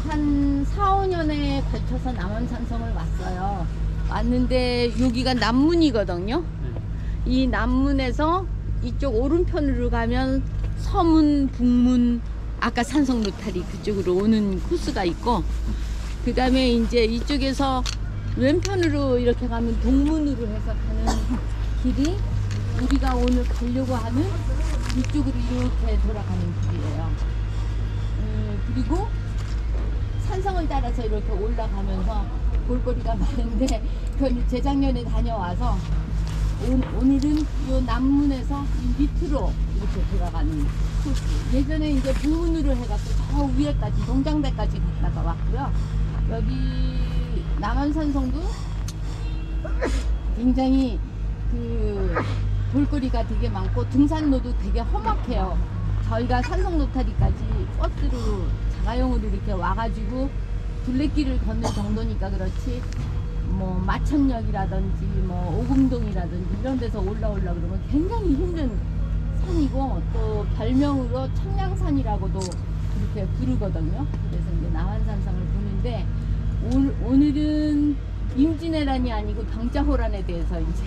한 4, 5년에 걸쳐서 남한산성을 왔어요. 왔는데 여기가 남문이거든요. 이 남문에서 이쪽 오른편으로 가면 서문, 북문, 아까 산성 로타리 그쪽으로 오는 코스가 있고, 그 다음에 이제 이쪽에서 왼편으로 이렇게 가면 동문으로 해서 가는 길이 우리가 오늘 가려고 하는 이쪽으로 이렇게 돌아가는 길이에요. 그리고 산성을 따라서 이렇게 올라가면서 볼거리가 많은데 그건 재작년에 다녀와서 오늘은 이 남문에서 이 밑으로 이렇게 돌아가는 코스. 예전에 이제 부문으로 해갖고 저 위에까지 농장대까지 갔다가 왔고요. 여기 남한산성도 굉장히 그 볼거리가 되게 많고 등산로도 되게 험악해요. 저희가 산성 로타리까지 버스로 자가용으로 이렇게 와가지고 둘레길을 걷는 정도니까 그렇지, 뭐 마천역이라든지 뭐 오금동이라든지 이런 데서 올라오려 그러면 굉장히 힘든 산이고, 또 별명으로 청량산이라고도 그렇게 부르거든요. 그래서 이제 남한산성을 보는데 오늘은 임진왜란이 아니고 병자호란에 대해서 이제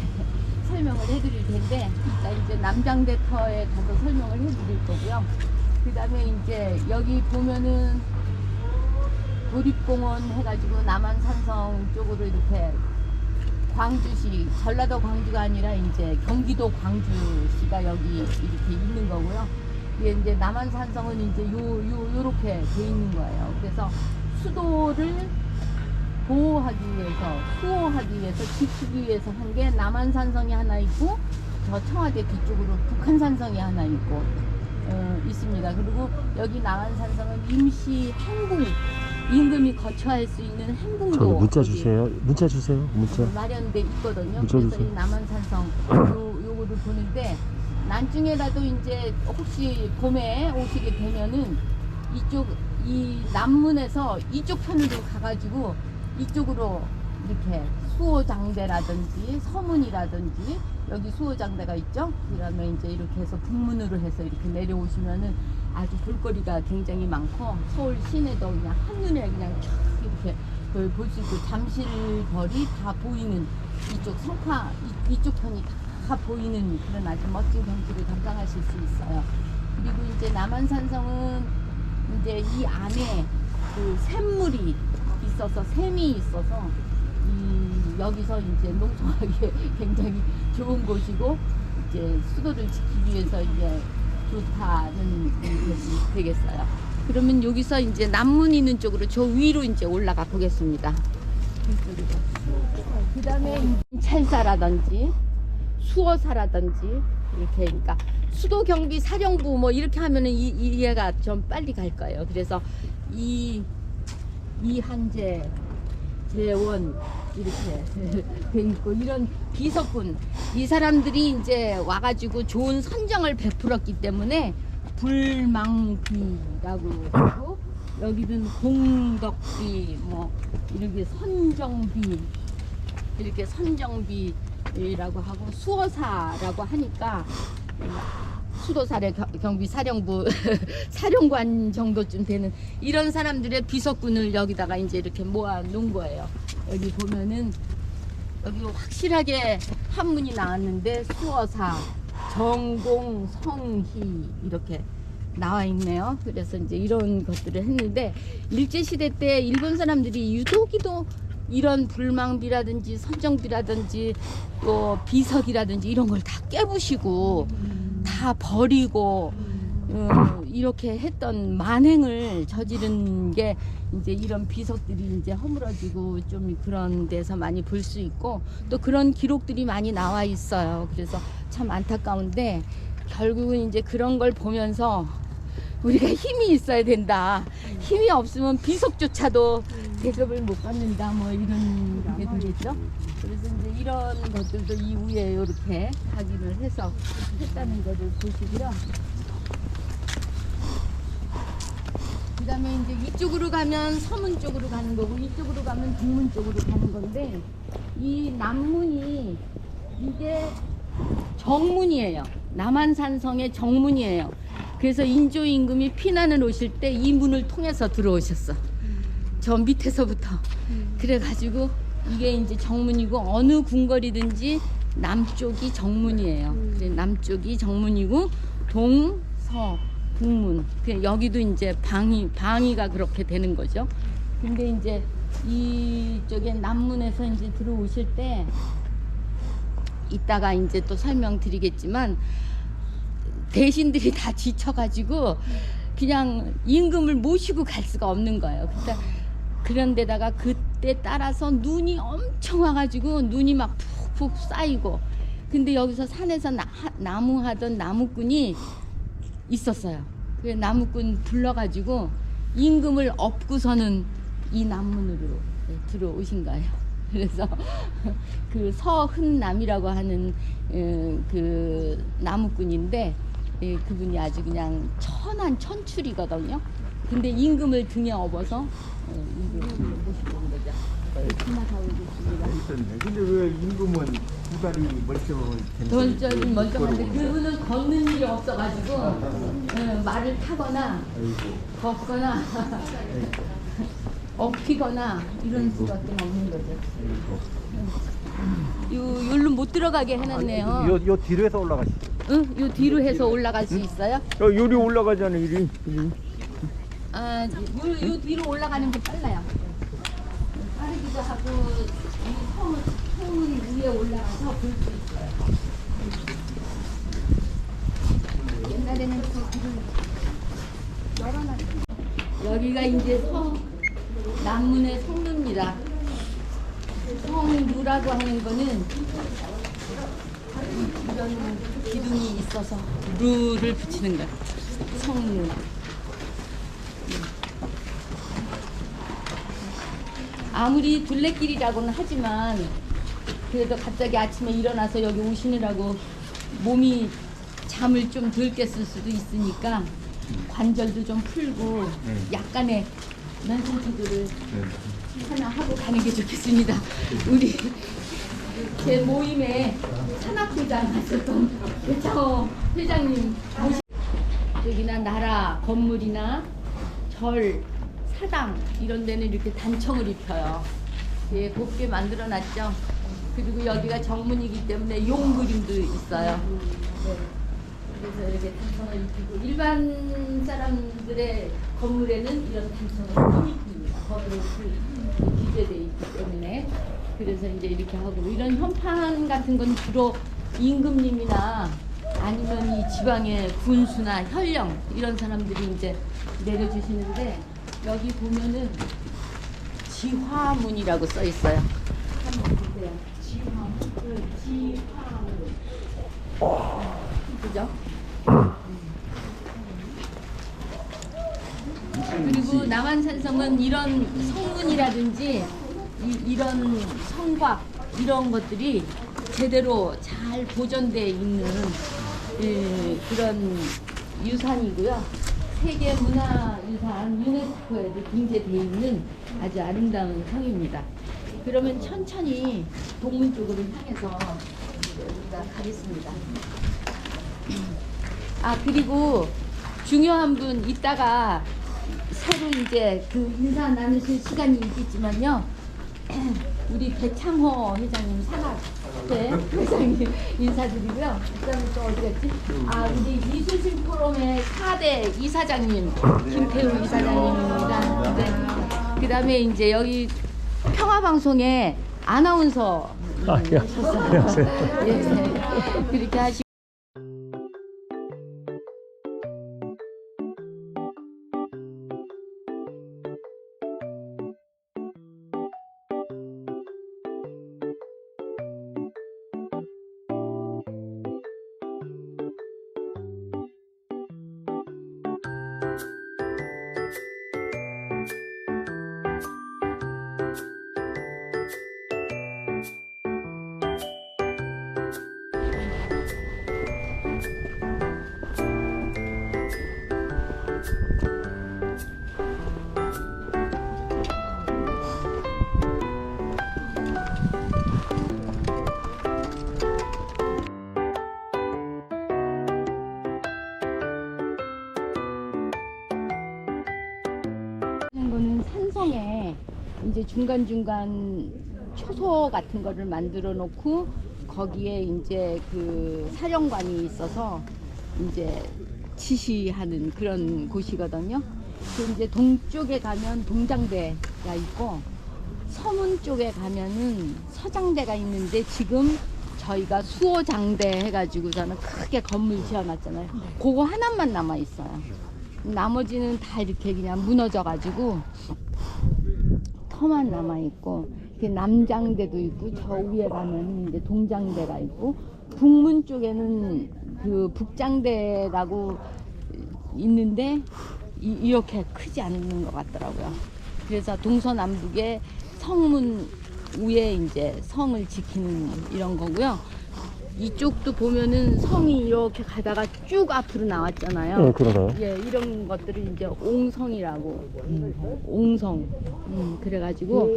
설명을 해드릴 텐데, 이따 이제 남장대터에 가서 설명을 해드릴 거고요. 그 다음에 이제 여기 보면은 도립공원 해가지고 남한산성 쪽으로 이렇게 광주시, 전라도 광주가 아니라 이제 경기도 광주시가 여기 이렇게 있는 거고요. 이게 이제 남한산성은 이제 요렇게 돼 있는 거예요. 그래서 수도를 보호하기 위해서, 수호하기 위해서, 지키기 위해서 한 게 남한산성이 하나 있고, 저 청와대 뒤쪽으로 북한산성이 하나 있고 있습니다. 그리고 여기 남한산성은 임시 행궁, 임금이 거처할 수 있는 행궁도 저기 문자 주세요. 문자 주세요. 문자. 마련돼 있거든요. 문자 그래서 주세요. 이 남한산성 요거를 보는데, 나중에라도 이제 혹시 봄에 오시게 되면은 이쪽 이 남문에서 이쪽 편으로 가가지고 이쪽으로 이렇게 수호장대라든지 서문이라든지, 여기 수호장대가 있죠. 그다음에 이제 이렇게 해서 북문으로 해서 이렇게 내려오시면은 아주 볼거리가 굉장히 많고, 서울 시내도 그냥 한눈에 그냥 쫙 이렇게 그걸 볼 수 있고, 잠실거리 다 보이는, 이쪽 성파 이쪽 편이 다 보이는 그런 아주 멋진 경치를 감상하실 수 있어요. 그리고 이제 남한산성은 이제 이 안에 그 샘물이 있어서, 샘이 있어서 여기서 이제 농촌하기 굉장히 좋은 곳이고, 이제 수도를 지키기 위해서 이제 좋다는 것이 되겠어요. 그러면 여기서 이제 남문 있는 쪽으로 저 위로 이제 올라가 보겠습니다. 그 다음에 찰사라든지 수어사라든지 이렇게, 그러니까 수도 경비 사령부 뭐 이렇게 하면은 얘가 좀 빨리 갈 거예요. 그래서 이한재, 재원 이렇게 돼 있고, 이런 비석군, 이 사람들이 이제 와가지고 좋은 선정을 베풀었기 때문에 불망비라고 하고, 여기는 공덕비, 뭐 이렇게 선정비, 이렇게 선정비라고 하고, 수어사라고 하니까 수도사례 경비 사령부 사령관 정도쯤 되는 이런 사람들의 비석군을 여기다가 이제 이렇게 모아 놓은 거예요. 여기 보면은 여기 확실하게 한문이 나왔는데 수어사, 정공, 성희 이렇게 나와 있네요. 그래서 이제 이런 것들을 했는데, 일제시대 때 일본 사람들이 유독이도 이런 불망비라든지 선정비라든지 또 비석이라든지 이런 걸 다 깨부시고 다 버리고 이렇게 했던 만행을 저지른 게 이제 이런 비석들이 이제 허물어지고 좀 그런 데서 많이 볼 수 있고, 또 그런 기록들이 많이 나와 있어요. 그래서 참 안타까운데, 결국은 이제 그런 걸 보면서 우리가 힘이 있어야 된다. 힘이 없으면 비석조차도 대접을 못 받는다. 뭐 이런 게 되겠죠. 그래서 이제 이런 것들도 이후에 이렇게 각인을 해서 했다는 것을 보시고요. 그 다음에 이제 이쪽으로 가면 서문 쪽으로 가는 거고, 이쪽으로 가면 북문 쪽으로 가는 건데, 이 남문이 이게 정문이에요. 남한산성의 정문이에요. 그래서 인조 임금이 피난을 오실 때 이 문을 통해서 들어오셨어. 저 밑에서부터. 그래가지고 이게 이제 정문이고 어느 궁궐이든지 남쪽이 정문이에요. 그래, 남쪽이 정문이고 동서 북문. 여기도 이제 방위가 그렇게 되는 거죠. 근데 이제 이쪽에 남문에서 이제 들어오실 때 이따가 이제 또 설명드리겠지만 대신들이 다 지쳐가지고 그냥 임금을 모시고 갈 수가 없는 거예요. 그런데다가 그때 따라서 눈이 엄청 와가지고 눈이 막 푹푹 쌓이고, 근데 여기서 산에서 나무하던 나무꾼이 있었어요. 그 나무꾼 불러가지고 임금을 업고서는 이 남문으로 들어오신 거예요. 그래서 그 서흔남이라고 하는 그 나무꾼인데 그분이 아주 그냥 천한 천출이거든요. 근데 임금을 등에 업어서 임금을 모시고 온 거죠. 근데 왜 임금은 두 다리 멀쩡한데 그분은 걷는 일이 없어가지고 말을 타거나 걷거나 업히거나 이런 수밖에 없는 거죠. 여기로 못 들어가게 해놨네요. 요 뒤로 해서 올라가시죠. 응? 요 뒤로 해서 올라갈 수 있어요? 요리 올라가잖아요, 이리. 아, 요 뒤로 올라가는 게 빨라요. 빠르기도 하고 이 성은 위에 올라가서 볼 수 있어요. 옛날에는 저 길을 열어놨어요. 여기가 이제 남문의 성루입니다. 성루라고 하는 거는 이런 기둥이 있어서 루를 붙이는 거야. 성루. 아무리 둘레길이라고는 하지만 그래도 갑자기 아침에 일어나서 여기 오시느라고 몸이 잠을 좀 덜 깼을 수도 있으니까 관절도 좀 풀고 약간의 면상체조를 하나 하고 가는 게 좋겠습니다. 우리 제 모임에 산악회장 하셨던 배창호 회장님 여기나 나라 건물이나 절 사당 이런 데는 이렇게 단청을 입혀요. 예, 곱게 만들어 놨죠. 그리고 여기가 정문이기 때문에 용 그림도 있어요. 네. 그래서 이렇게 단청을 입히고 일반 사람들의 건물에는 이런 단청을 못 입힙니다. 법으로 규제되어 있기 때문에. 그래서 이제 이렇게 하고 이런 현판 같은 건 주로 임금님이나 아니면 이 지방의 군수나 현령 이런 사람들이 이제 내려주시는데 여기 보면은 지화문이라고 써 있어요. 한번 보세요. 지화문. 그죠? 그리고 남한산성은 이런 성문이라든지 이런 성곽 이런 것들이 제대로 잘 보존되어 있는 그런 유산이고요. 세계문화유산 유네스코에도 등재되어 있는 아주 아름다운 성입니다. 그러면 천천히 동문 쪽으로 향해서 우리가 가겠습니다. 아, 그리고 중요한 분 이따가 새로 이제 그 인사 나누실 시간이 있겠지만요. 우리 배창호 회장님 산악회 회장님 인사드리고요. 그다음에 또 어디 갔지? 아, 우리 이순신 포럼의 4대 이사장님 김태우 이사장님입니다. 네. 그다음에 이제 여기 평화방송의 아나운서 오셨어요. 예, 그렇게 하시. 산성에 이제 중간중간 초소 같은 거를 만들어 놓고 거기에 이제 그 사령관이 있어서 이제 지시하는 그런 곳이거든요. 그 이제 동쪽에 가면 동장대가 있고 서문 쪽에 가면은 서장대가 있는데 지금 저희가 수호장대 해가지고서는 크게 건물 지어놨잖아요. 그거 하나만 남아 있어요. 나머지는 다 이렇게 그냥 무너져가지고 터만 남아 있고 남장대도 있고 저 위에 가면 이제 동장대가 있고 북문 쪽에는 그 북장대라고 있는데 이렇게 크지 않는 것 같더라고요. 그래서 동서남북에 성문 위에 이제 성을 지키는 이런 거고요. 이쪽도 보면은 성이 이렇게 가다가 쭉 앞으로 나왔잖아요. 네, 그러나요? 예, 이런 것들을 이제 옹성이라고. 옹성. 그래가지고.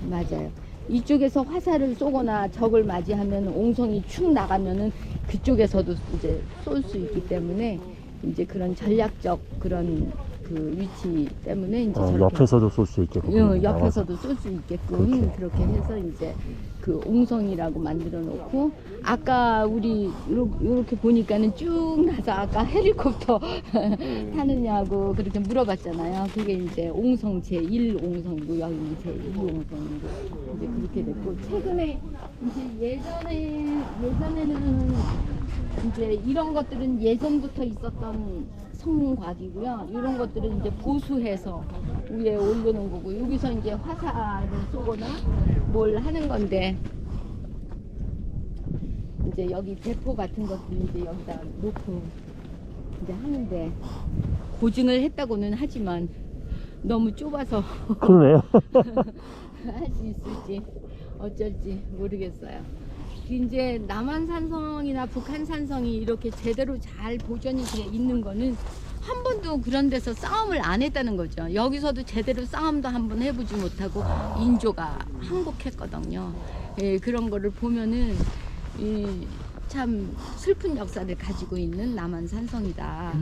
맞아요. 이쪽에서 화살을 쏘거나 적을 맞이하면 옹성이 축 나가면은 그쪽에서도 이제 쏠 수 있기 때문에 이제 그런 전략적 그런 그 위치 때문에 이제 저렇게 옆에서도 쏠 수 있게끔. 옆에서도 쏠 수 있게끔 그렇게 해서 이제 그 옹성이라고 만들어 놓고 아까 우리 이렇게 보니까는 쭉 나서 아까 헬리콥터 타느냐고 그렇게 물어봤잖아요. 그게 이제 옹성 제1옹성이고 여기는 제2옹성이고 이제 그렇게 됐고 최근에 이제 예전에는 이제 이런 것들은 예전부터 있었던 성곽이고요. 이런 것들은 이제 보수해서 위에 올려놓은 거고 여기서 이제 화살을 쏘거나 뭘 하는 건데 이제 여기 대포 같은 것들 이제 여기다 놓고 이제 하는데 고증을 했다고는 하지만 너무 좁아서 그러네요. 할 수 있을지 어쩔지 모르겠어요. 이제 남한산성이나 북한산성이 이렇게 제대로 잘 보존이 돼 있는 거는 한 번도 그런 데서 싸움을 안 했다는 거죠. 여기서도 제대로 싸움도 한번 해보지 못하고 인조가 항복했거든요. 예, 그런 거를 보면은 참 슬픈 역사를 가지고 있는 남한산성이다.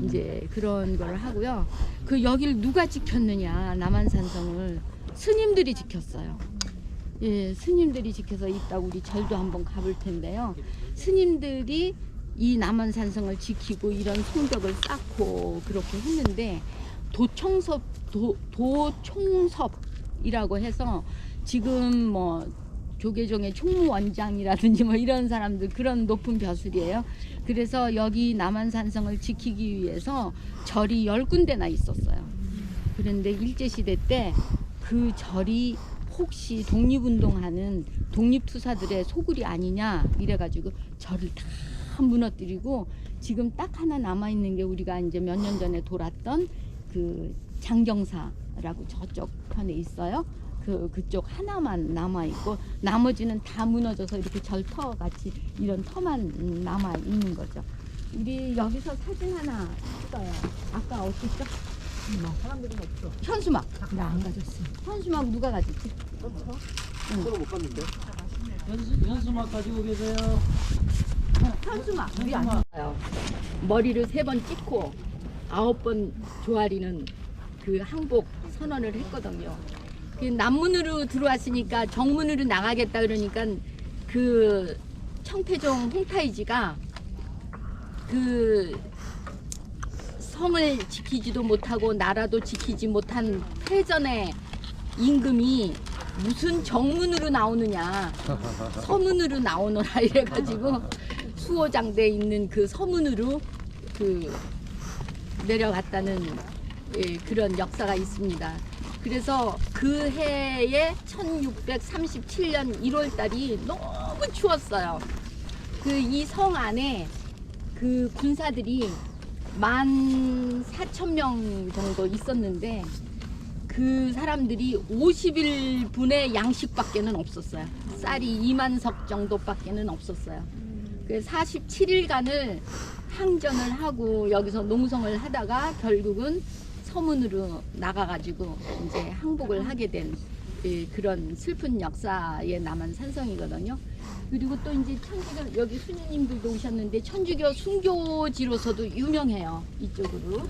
이제 그런 걸 하고요. 그 여길 누가 지켰느냐, 남한산성을 스님들이 지켰어요. 예, 스님들이 지켜서 있다고 우리 절도 한번 가볼 텐데요. 스님들이 이 남한산성을 지키고 이런 성벽을 쌓고 그렇게 했는데 도총섭이라고 해서 지금 뭐 조계종의 총무원장이라든지 뭐 이런 사람들 그런 높은 벼슬이에요. 그래서 여기 남한산성을 지키기 위해서 절이 10군데나 있었어요. 그런데 일제시대 때 그 절이 혹시 독립운동하는 독립투사들의 소굴이 아니냐 이래가지고 절을 다 무너뜨리고 지금 딱 하나 남아있는 게 우리가 이제 몇 년 전에 돌았던 그 장경사라고 저쪽 편에 있어요. 그쪽 하나만 남아있고 나머지는 다 무너져서 이렇게 절터 같이 이런 터만 남아있는 거죠. 우리 여기서 사진 하나 찍어요. 아까 어땠죠? 사람들이 없어. 현수막. 나 안 가졌어. 현수막 누가 가졌지? 서로 못 갔는데. 연수막 가지고 계세요. 현수막. 우리 안 가요. 머리를 3번 찍고 9번 조아리는 그 항복 선언을 했거든요. 그 남문으로 들어왔으니까 정문으로 나가겠다 그러니까 그 청태종 홍타이지가 그 성을 지키지도 못하고 나라도 지키지 못한 패전의 임금이 무슨 정문으로 나오느냐 서문으로 나오너라 이래가지고 수호장대에 있는 그 서문으로 그 내려갔다는 그런 역사가 있습니다. 그래서 그 해에 1637년 1월달이 너무 추웠어요. 그 이 성 안에 그 군사들이 14,000명 정도 있었는데 그 사람들이 50일분의 양식밖에는 없었어요. 쌀이 2만 석 정도밖에는 없었어요. 그 47일간을 항전을 하고 여기서 농성을 하다가 결국은 서문으로 나가가지고 이제 항복을 하게 된 그런 슬픈 역사의 남한산성이거든요. 그리고 또 이제 천주교 여기 수녀님들도 오셨는데 천주교 순교지로서도 유명해요. 이쪽으로.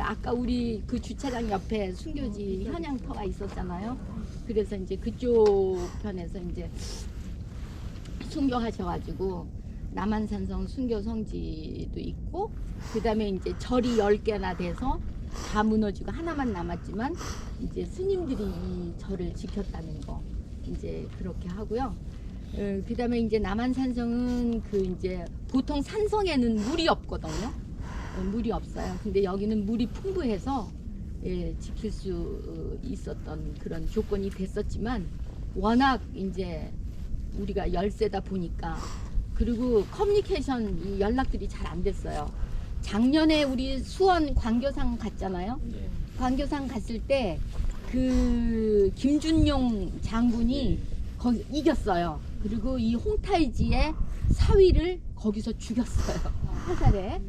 아까 우리 그 주차장 옆에 순교지 현양터가 있었잖아요. 그래서 이제 그쪽 편에서 이제 순교하셔가지고 남한산성 순교 성지도 있고, 그 다음에 이제 절이 10개나 돼서 다 무너지고 하나만 남았지만 이제 스님들이 이 절을 지켰다는 거 이제 그렇게 하고요. 그 다음에 이제 남한산성은 그 이제 보통 산성에는 물이 없거든요. 물이 없어요. 근데 여기는 물이 풍부해서 예, 지킬 수 있었던 그런 조건이 됐었지만 워낙 이제 우리가 열세다 보니까, 그리고 커뮤니케이션 이 연락들이 잘 안 됐어요. 작년에 우리 수원 광교상 갔잖아요. 광교상 갔을 때 그 김준용 장군이 거기 이겼어요. 그리고 이 홍탈지의 사위를 거기서 죽였어요. 화살에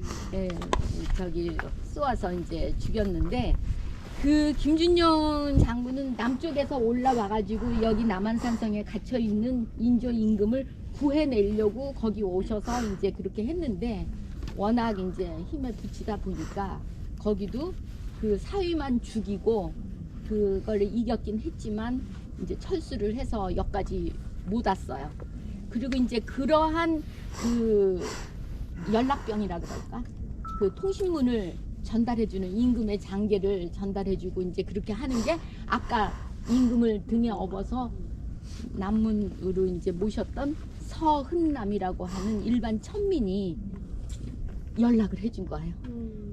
저기 쏘아서 이제 죽였는데, 그 김준용 장군은 남쪽에서 올라와가지고 여기 남한산성에 갇혀 있는 인조 임금을 구해내려고 거기 오셔서 이제 그렇게 했는데, 워낙 이제 힘에 부치다 보니까 거기도 그 사위만 죽이고 그걸 이겼긴 했지만 이제 철수를 해서 여기까지 못 왔어요. 그리고 이제 그러한 그 연락병이라 그럴까? 그 통신문을 전달해주는 임금의 장계를 전달해주고 이제 그렇게 하는 게, 아까 임금을 등에 업어서 남문으로 이제 모셨던 서흔남이라고 하는 일반 천민이 연락을 해준 거예요.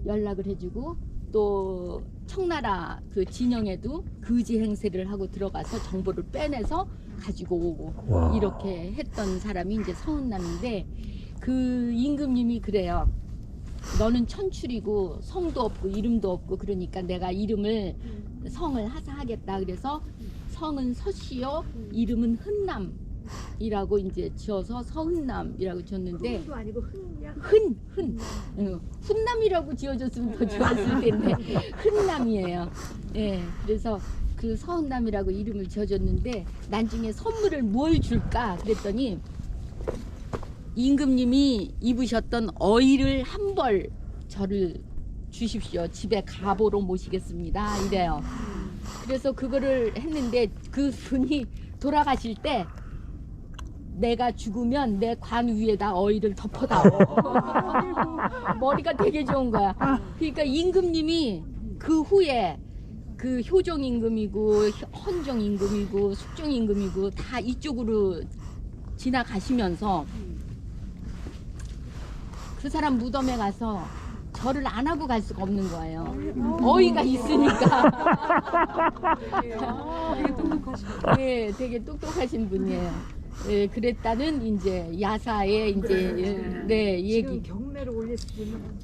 연락을 해주고 또 청나라 그 진영에도 거지 행세를 하고 들어가서 정보를 빼내서 가지고 오고 와. 이렇게 했던 사람이 이제 서흔남인데, 그 임금님이 그래요. 너는 천출이고 성도 없고 이름도 없고 그러니까 내가 이름을 성을 하사하겠다. 그래서 성은 서씨요, 이름은 흔남이라고 이제 지어서 서흔남이라고 지었는데, 도 아니고 흔냐? 훈남이라고 지어줬으면 더 좋았을 텐데 흔남이에요. 예, 그래서 그 서흔남이라고 이름을 지어줬는데, 나중에 선물을 뭘 줄까 그랬더니 임금님이 입으셨던 어이를 한 벌 저를 주십시오. 집에 가보로 모시겠습니다. 이래요. 그래서 그거를 했는데, 그 분이 돌아가실 때 내가 죽으면 내 관 위에다 어이를 덮어다오. 머리가 되게 좋은 거야. 그러니까 임금님이 그 후에 그 효종 임금이고 헌종 임금이고 숙종 임금이고 다 이쪽으로 지나가시면서 그 사람 무덤에 가서 절을 안 하고 갈 수가 없는 거예요. 어이가 있으니까. 되게 똑똑하시네. 네, 되게 똑똑하신 분이에요. 예, 그랬다는 이제 야사의 이제 네 지금 얘기, 경매를 올렸으면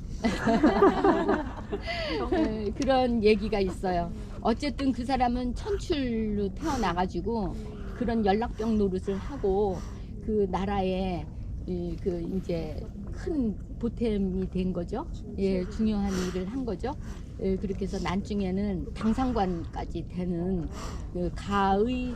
그런 얘기가 있어요. 어쨌든 그 사람은 천출로 태어나가지고 그런 연락병 노릇을 하고 그 나라에 그 이제 큰 보탬이 된 거죠. 예, 중요한 일을 한 거죠. 예, 그렇게 해서 난중에는 당상관까지 되는 그 가의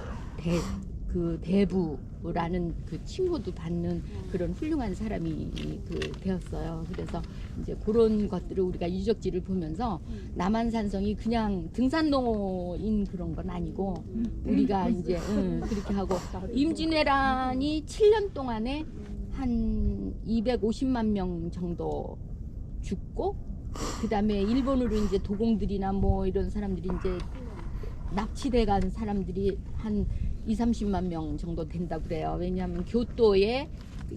대부라는 그 칭호도 받는 그런 훌륭한 사람이 그 되었어요. 그래서 이제 그런 것들을 우리가 유적지를 보면서 남한산성이 그냥 등산로인 그런 건 아니고, 우리가 이제 그렇게 하고, 임진왜란이 7년 동안에 한 250만 명 정도 죽고, 그 다음에 일본으로 이제 도공들이나 뭐 이런 사람들이 이제 납치돼 간 사람들이 한 20-30만 명 정도 된다고 그래요. 왜냐하면 교토에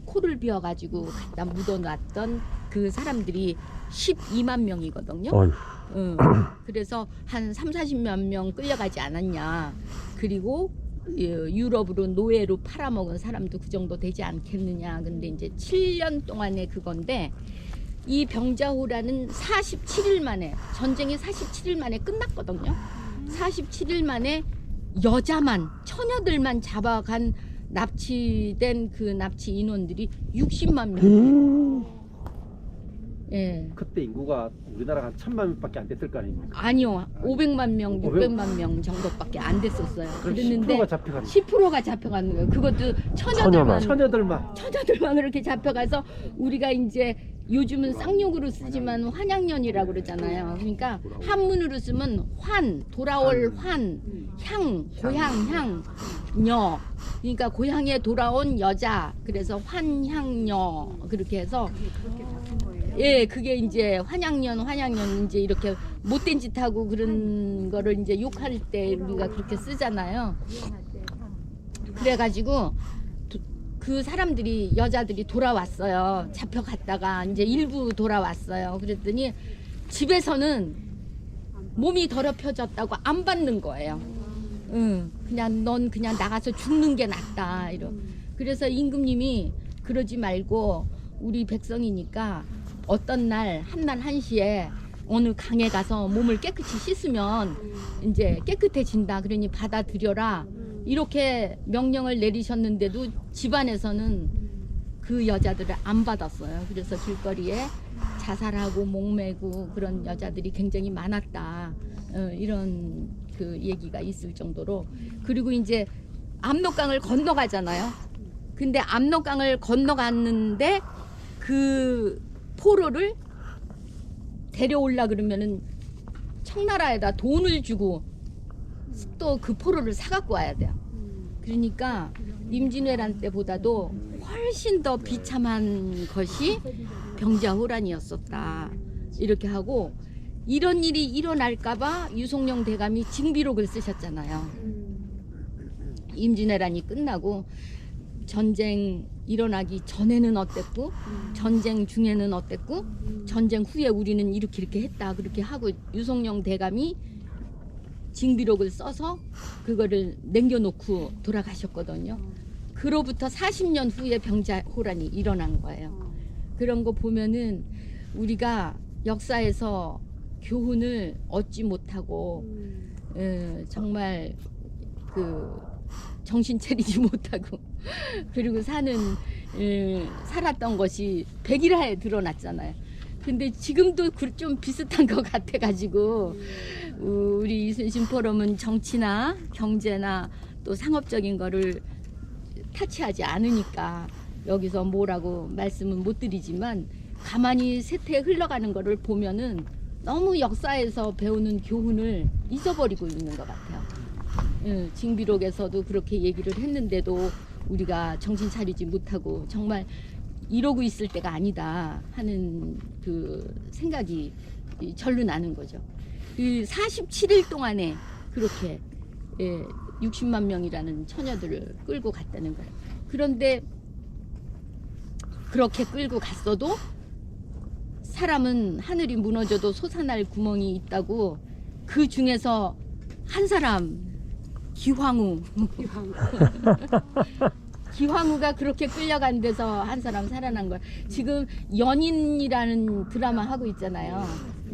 코를 비워가지고 갖다 묻어놨던 그 사람들이 12만 명이거든요. 어휴. 그래서 한 30-40만 명 끌려가지 않았냐. 그리고 유럽으로 노예로 팔아먹은 사람도 그 정도 되지 않겠느냐. 근데 이제 7년 동안의 그건데, 이 병자호란은 47일 만에, 전쟁이 47일 만에 끝났거든요. 47일 만에 여자만, 처녀들만 잡아간 납치된 그 납치 인원들이 60만 명. 예. 그때 인구가 우리나라가 한 1,000만 명밖에 안 됐을 거 아닙니까? 아니요. 500만 명, 500? 600만 명 정도밖에 안 됐었어요. 그럼 그랬는데 10%가 잡혀간 10%가 잡혀가는 거예요. 그것도 처녀만. 처녀들만. 처녀들만 그렇게 잡혀가서 우리가 이제 요즘은 쌍욕으로 쓰지만 환양년이라고 그러잖아요. 그러니까 한문으로 쓰면 환, 돌아올 환, 향, 고향, 향, 녀. 그러니까 고향에 돌아온 여자. 그래서 환향녀 그렇게 해서 그렇게 잡힌 거예요. 예, 그게 이제 환양년 이제 이렇게 못된 짓 하고 그런 거를 이제 욕할 때 우리가 그렇게 쓰잖아요. 유행할 때 참. 그래가지고 그 사람들이 여자들이 돌아왔어요. 잡혀갔다가 이제 일부 돌아왔어요. 그랬더니 집에서는 몸이 더럽혀졌다고 안 받는 거예요. 응, 그냥 넌 그냥 나가서 죽는 게 낫다 이러. 그래서 임금님이 그러지 말고 우리 백성이니까 어떤 날 한날 한시에 어느 강에 가서 몸을 깨끗이 씻으면 이제 깨끗해진다. 그러니 받아들여라. 이렇게 명령을 내리셨는데도 집안에서는 그 여자들을 안 받았어요. 그래서 길거리에 자살하고 목매고 그런 여자들이 굉장히 많았다. 이런 그 얘기가 있을 정도로. 그리고 이제 압록강을 건너가잖아요. 근데 압록강을 건너갔는데 그 포로를 데려올라 그러면은 청나라에다 돈을 주고 또 그 포로를 사갖고 와야 돼요. 그러니까 임진왜란 때보다도 훨씬 더 비참한 것이 병자호란이었었다. 이렇게 하고 이런 일이 일어날까봐 유송룡 대감이 징비록을 쓰셨잖아요. 임진왜란이 끝나고 전쟁 일어나기 전에는 어땠고 전쟁 중에는 어땠고 전쟁 후에 우리는 이렇게 했다 그렇게 하고 유송룡 대감이 징비록을 써서 그거를 남겨놓고 돌아가셨거든요. 그로부터 40년 후에 병자호란이 일어난 거예요. 그런 거 보면은 우리가 역사에서 교훈을 얻지 못하고 정말 그 정신 차리지 못하고 그리고 살았던 것이 백일하에 드러났잖아요. 근데 지금도 좀 비슷한 것 같아가지고 우리 이순신 포럼은 정치나 경제나 또 상업적인 거를 타치하지 않으니까 여기서 뭐라고 말씀은 못 드리지만 가만히 세태 흘러가는 거를 보면은 너무 역사에서 배우는 교훈을 잊어버리고 있는 것 같아요. 징비록에서도 그렇게 얘기를 했는데도 우리가 정신 차리지 못하고 정말 이러고 있을 때가 아니다 하는 그 생각이 절로 나는 거죠. 그 47일 동안에 그렇게 60만 명이라는 처녀들을 끌고 갔다는 거예요. 그런데 그렇게 끌고 갔어도 사람은 하늘이 무너져도 솟아날 구멍이 있다고 그 중에서 한 사람 기황후 기황후가 그렇게 끌려간 데서 한 사람 살아난 거야. 지금 연인이라는 드라마 하고 있잖아요.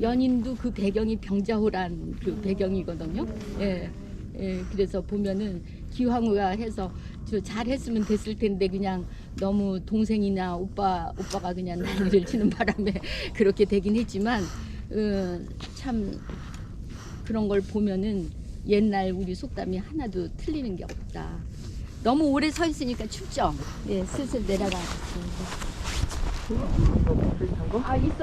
연인도 그 배경이 병자호란 그 배경이거든요. 예, 그래서 보면은 기황후가 해서 저 잘했으면 됐을 텐데 그냥 너무 동생이나 오빠가 그냥 난리를 치는 바람에 그렇게 되긴 했지만 참 그런 걸 보면은 옛날 우리 속담이 하나도 틀리는 게 없다. 너무 오래 서 있으니까 춥죠? 예, 슬슬 내려가겠습니다. 아, 있어.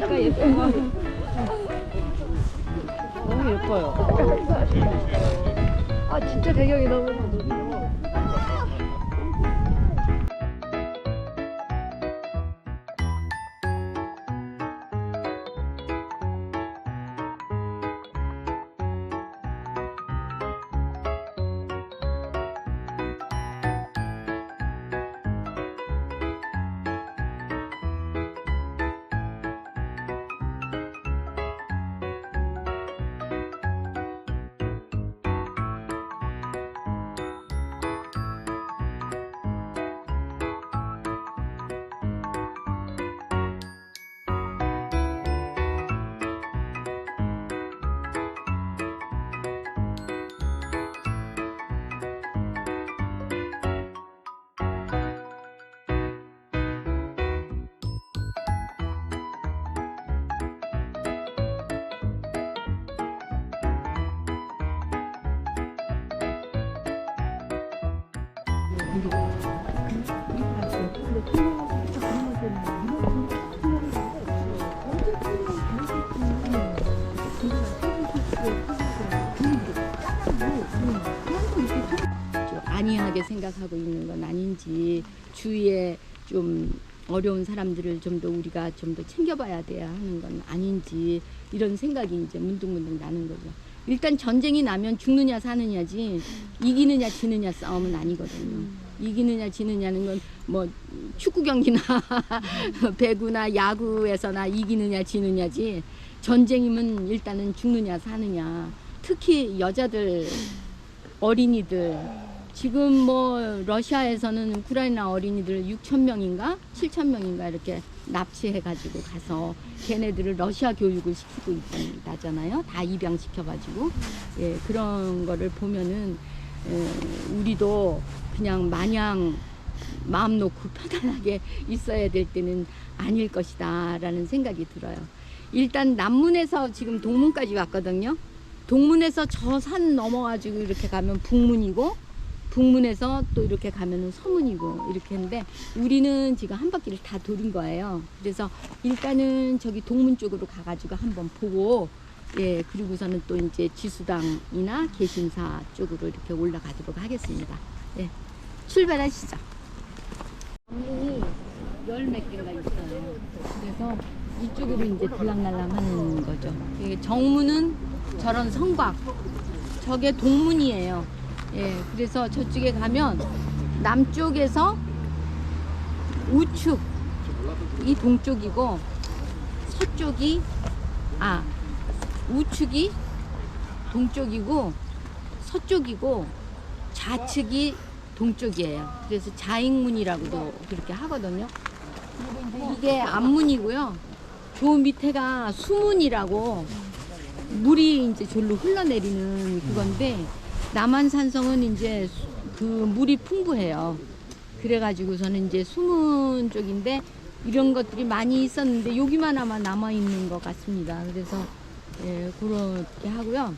그러니까 예뻐요. 너무 예뻐요. 아 진짜 배경이 너무 안이하게 생각하고 있는 건 아닌지, 주위에 좀 어려운 사람들을 좀 더 우리가 좀 더 챙겨봐야 돼야 하는 건 아닌지, 이런 생각이 이제 문득문득 나는 거죠. 일단 전쟁이 나면 죽느냐 사느냐지, 이기느냐 지느냐 싸움은 아니거든요. 이기느냐 지느냐는 건 뭐 축구 경기나 배구나 야구에서나 이기느냐 지느냐지, 전쟁이면 일단은 죽느냐 사느냐. 특히 여자들, 어린이들, 지금 뭐 러시아에서는 우크라이나 어린이들 6,000명인가 7,000명인가 이렇게 납치해가지고 가서 걔네들을 러시아 교육을 시키고 있다잖아요. 다 입양시켜가지고. 예, 그런 거를 보면은 우리도 그냥 마냥 마음 놓고 편안하게 있어야 될 때는 아닐 것이다 라는 생각이 들어요. 일단 남문에서 지금 동문까지 왔거든요. 동문에서 저 산 넘어가지고 이렇게 가면 북문이고, 북문에서 또 이렇게 가면은 서문이고, 이렇게 했는데 우리는 지금 한 바퀴를 다 돌은 거예요. 그래서 일단은 저기 동문 쪽으로 가가지고 한번 보고, 예, 그리고서는 또 이제 지수당이나 개신사 쪽으로 이렇게 올라가도록 하겠습니다. 예, 출발하시죠. 정문이 열 몇 개가 있어요. 그래서 이쪽으로 이제 들락날락 하는 거죠. 이게 정문은 저런 성곽, 저게 동문이에요. 예, 그래서 저쪽에 가면 남쪽에서 우측, 이 동쪽이고, 서쪽이, 우측이 동쪽이고, 서쪽이고, 좌측이 동쪽이에요. 그래서 자익문이라고도 그렇게 하거든요. 그리고 이제 이게 앞문이고요. 저 밑에가 수문이라고 물이 이제 절로 흘러내리는 그건데, 남한산성은 이제 그 물이 풍부해요. 그래가지고서는 이제 수문 쪽인데 이런 것들이 많이 있었는데 여기만 아마 남아 있는 것 같습니다. 그래서 예, 그렇게 하고요.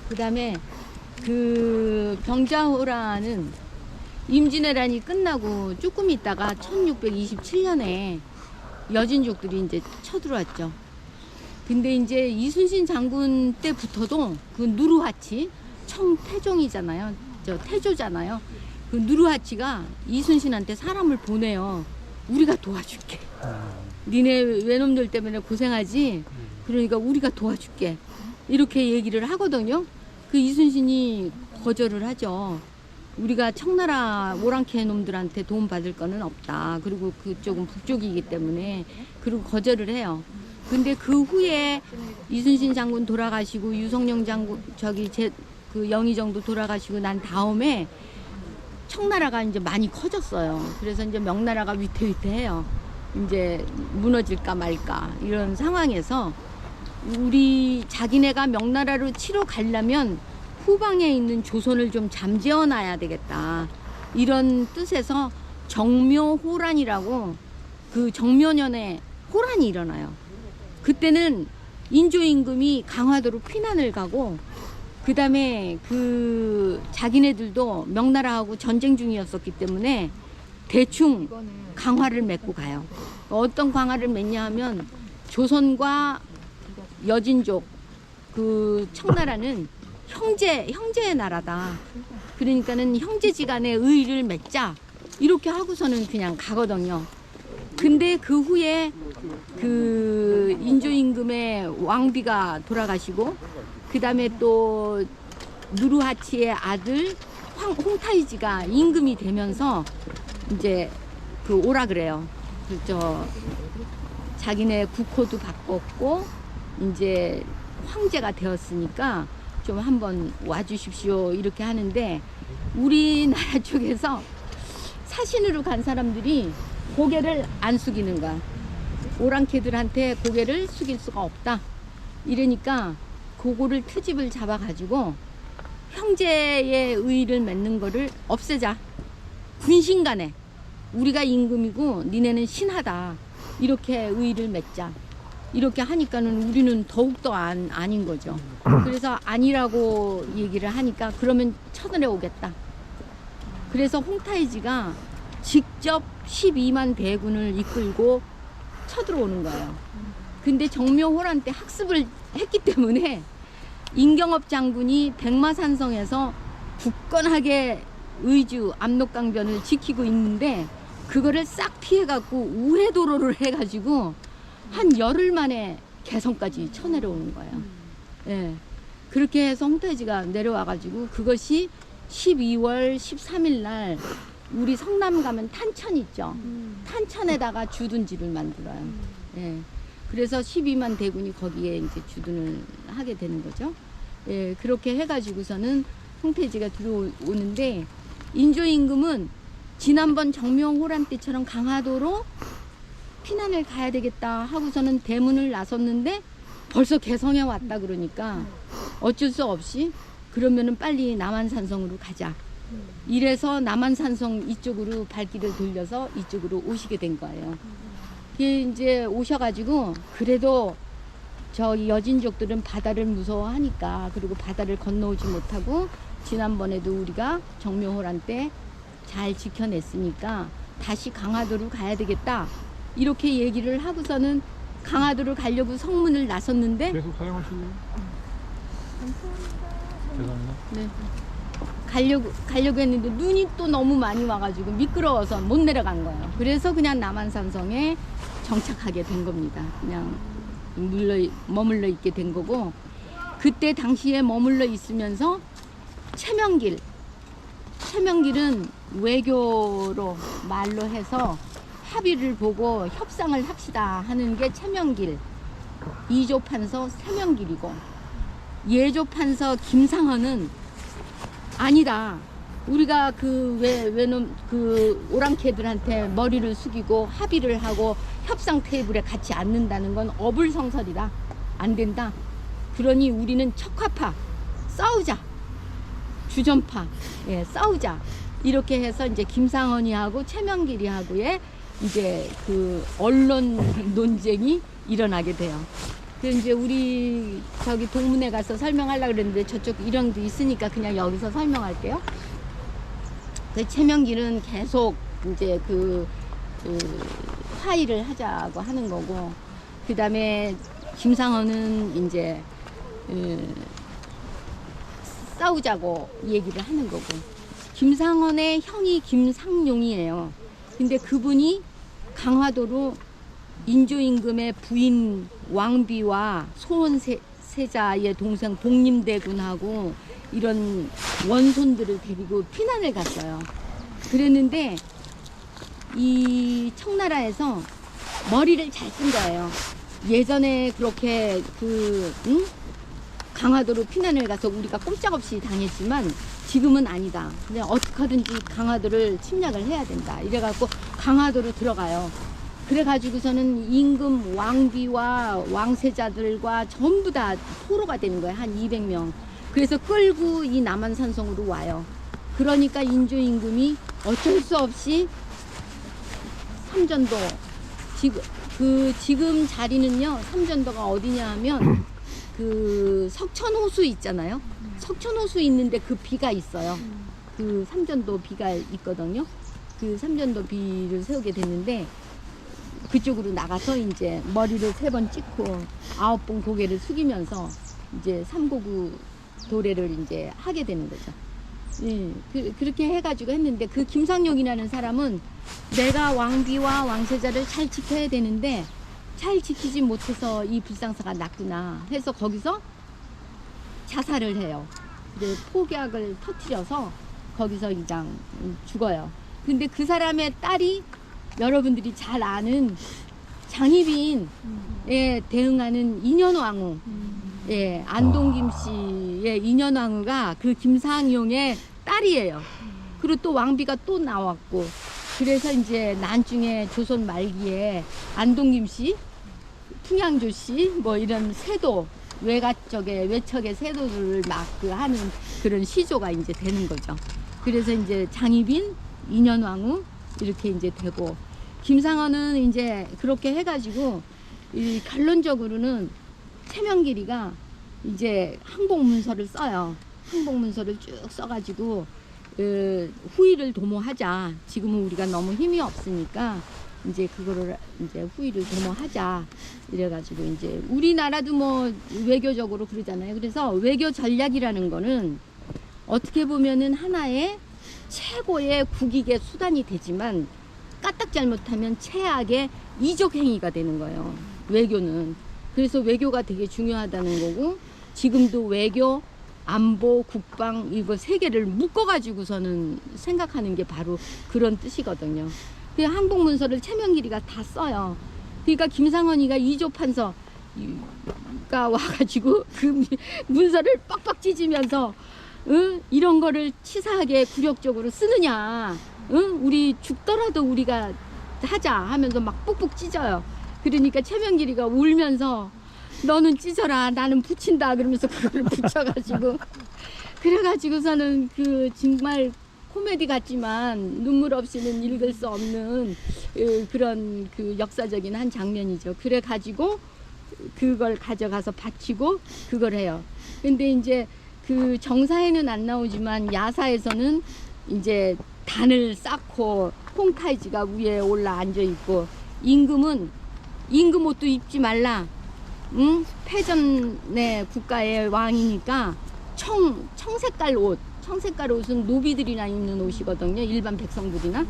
그 다음에 그 병자호란은 임진왜란이 끝나고 조금 있다가 1627년에 여진족들이 이제 쳐들어왔죠. 근데 이제 이순신 장군 때부터도 그 누르하치, 청태종이잖아요. 저 태조잖아요. 그 누르하치가 이순신한테 사람을 보내요. 우리가 도와줄게. 니네 외놈들 때문에 고생하지? 그러니까 우리가 도와줄게. 이렇게 얘기를 하거든요. 그 이순신이 거절을 하죠. 우리가 청나라 오랑캐 놈들한테 도움 받을 거는 없다. 그리고 그쪽은 북쪽이기 때문에. 그리고 거절을 해요. 근데 그 후에 이순신 장군 돌아가시고 유성룡 장군 그 영의정도 돌아가시고 난 다음에 청나라가 이제 많이 커졌어요. 그래서 이제 명나라가 위태위태해요. 이제 무너질까 말까 이런 상황에서 우리 자기네가 명나라로 치러 가려면 후방에 있는 조선을 좀 잠재워 놔야 되겠다. 이런 뜻에서 정묘호란이라고, 그 정묘년에 호란이 일어나요. 그때는 인조임금이 강화도로 피난을 가고, 그 다음에 그 자기네들도 명나라하고 전쟁 중이었었기 때문에 대충 강화를 맺고 가요. 어떤 강화를 맺냐 하면 조선과 여진족, 그 청나라는 형제의 나라다. 그러니까는 형제지간의 의를 맺자. 이렇게 하고서는 그냥 가거든요. 근데 그 후에 그 인조임금의 왕비가 돌아가시고, 그 다음에 또 누르하치의 아들 홍타이지가 임금이 되면서 이제 그 오라 그래요. 저 자기네 국호도 바꿨고 이제 황제가 되었으니까 좀 한번 와주십시오 이렇게 하는데, 우리나라 쪽에서 사신으로 간 사람들이 고개를 안 숙이는 거야. 오랑캐들한테 고개를 숙일 수가 없다. 이러니까 그거를 트집을 잡아가지고 형제의 의를 맺는 거를 없애자. 군신간에 우리가 임금이고 니네는 신하다. 이렇게 의를 맺자. 이렇게 하니까는 우리는 더욱더 아닌 거죠. 그래서 아니라고 얘기를 하니까 그러면 쳐들어 오겠다. 그래서 홍타이지가 직접 12만 대군을 이끌고 쳐들어오는 거예요. 근데 정묘호란 때 학습을 했기 때문에 임경업 장군이 백마산성에서 굳건하게 의주 압록강변을 지키고 있는데 그거를 싹 피해갖고 우회도로를 해가지고 한 열흘 만에 개성까지 쳐내려오는 거예요. 예. 그렇게 해서 홍타이지가 내려와가지고 그것이 12월 13일 날 우리 성남 가면 탄천 있죠. 탄천에다가 주둔지를 만들어요. 예. 그래서 12만 대군이 거기에 이제 주둔을 하게 되는 거죠. 예. 그렇게 해가지고서는 홍태지가 들어오는데 인조임금은 지난번 정명호란 때처럼 강화도로 피난을 가야 되겠다 하고서는 대문을 나섰는데 벌써 개성에 왔다 그러니까 어쩔 수 없이 그러면은 빨리 남한산성으로 가자. 이래서 남한산성 이쪽으로 발길을 돌려서 이쪽으로 오시게 된 거예요. 이제 오셔가지고 그래도 저기 여진족들은 바다를 무서워하니까 그리고 바다를 건너오지 못하고 지난번에도 우리가 정묘호란 때 잘 지켜냈으니까 다시 강화도로 가야 되겠다 이렇게 얘기를 하고서는 강화도로 가려고 성문을 나섰는데 계속 사용하실래요? 죄송합니다. 네. 가려고 했는데 눈이 또 너무 많이 와가지고 미끄러워서 못 내려간 거예요. 그래서 그냥 남한산성에 정착하게 된 겁니다. 그냥 머물러 있게 된 거고 그때 당시에 머물러 있으면서 최명길은 외교로 말로 해서 합의를 보고 협상을 합시다 하는 게 최명길, 2조 판서 세명길이고 예조 판서 김상헌은 아니다. 우리가 그 오랑캐들한테 머리를 숙이고 합의를 하고 협상 테이블에 같이 앉는다는 건 어불성설이다. 안 된다. 그러니 우리는 척화파 싸우자. 주전파 싸우자. 이렇게 해서 이제 김상헌이하고 최명길이하고의 이제 그 언론 논쟁이 일어나게 돼요. 그 이제 우리 저기 동문회 가서 설명하려고 그랬는데 저쪽 일정도 있으니까 그냥 여기서 설명할게요. 그 최명길은 계속 이제 그 화의를 하자고 하는 거고, 그 다음에 김상헌은 이제 싸우자고 얘기를 하는 거고, 김상헌의 형이 김상용이에요. 근데 그분이 강화도로 인조임금의 부인 왕비와 소원세자의 동생 복림대군하고 이런 원손들을 데리고 피난을 갔어요. 그랬는데 이 청나라에서 머리를 잘 쓴 거예요. 예전에 그렇게 강화도로 피난을 가서 우리가 꼼짝없이 당했지만 지금은 아니다. 그냥 어떻게 하든지 강화도를 침략을 해야 된다. 이래갖고 강화도로 들어가요. 그래가지고서는 임금 왕비와 왕세자들과 전부 다 포로가 되는 거예요. 한 200명. 그래서 끌고 이 남한산성으로 와요. 그러니까 인조임금이 어쩔 수 없이 삼전도, 지금 자리는요, 삼전도가 어디냐 하면 그 석천호수 있잖아요. 석천호수 있는데 그 비가 있어요. 그 삼전도 비가 있거든요. 그 삼전도 비를 세우게 됐는데 그쪽으로 나가서 이제 머리를 3번 찍고 9번 고개를 숙이면서 이제 삼고구 도래를 이제 하게 되는 거죠. 예, 그렇게 해가지고 했는데 그 김상용이라는 사람은 내가 왕비와 왕세자를 잘 지켜야 되는데 잘 지키지 못해서 이 불상사가 났구나 해서 거기서 자살을 해요. 근데 폭약을 터뜨려서 거기서 그냥 죽어요. 근데 그 사람의 딸이 여러분들이 잘 아는 장희빈에 대응하는 인현왕후, 안동김 씨의 인현왕후가 그 김상용의 딸이에요. 그리고 또 왕비가 또 나왔고, 그래서 이제 나중에 조선 말기에 안동김 씨, 풍양조 씨, 뭐 이런 세도, 외척의 세도들을 막 하는 그런 시조가 이제 되는 거죠. 그래서 이제 장희빈, 인현왕후 이렇게 이제 되고, 김상헌은 이제 그렇게 해가지고 이 결론적으로는 최명길이가 이제 항복문서를 써요. 항복문서를 쭉 써가지고 후위를 도모하자. 지금은 우리가 너무 힘이 없으니까 이제 그거를 이제 후위를 도모하자. 이래가지고 이제 우리나라도 뭐 외교적으로 그러잖아요. 그래서 외교 전략이라는 거는 어떻게 보면은 하나의 최고의 국익의 수단이 되지만 까딱 잘못하면 최악의 이족 행위가 되는 거예요. 외교는. 그래서 외교가 되게 중요하다는 거고 지금도 외교, 안보, 국방 이거 세 개를 묶어가지고서는 생각하는 게 바로 그런 뜻이거든요. 그 항복문서를 최명길이가 다 써요. 그러니까 김상헌이가 이조 판서가 와가지고 그 문서를 빡빡 찢으면서 이런 거를 치사하게 굴욕적으로 쓰느냐, 우리 죽더라도 우리가 하자 하면서 막 뿍뿍 찢어요. 그러니까 최명길이가 울면서 너는 찢어라 나는 붙인다 그러면서 그거를 붙여가지고 그래가지고서는 그 정말 코미디 같지만 눈물 없이는 읽을 수 없는 그런 그 역사적인 한 장면이죠. 그래가지고 그걸 가져가서 바치고 그걸 해요. 근데 이제 그 정사에는 안 나오지만 야사에서는 이제 단을 쌓고 홍탈지가 위에 올라 앉아 있고 임금은 임금 옷도 입지 말라. 응? 패전의 국가의 왕이니까 청색깔 옷. 청색깔 옷은 노비들이나 입는 옷이거든요. 일반 백성들이나.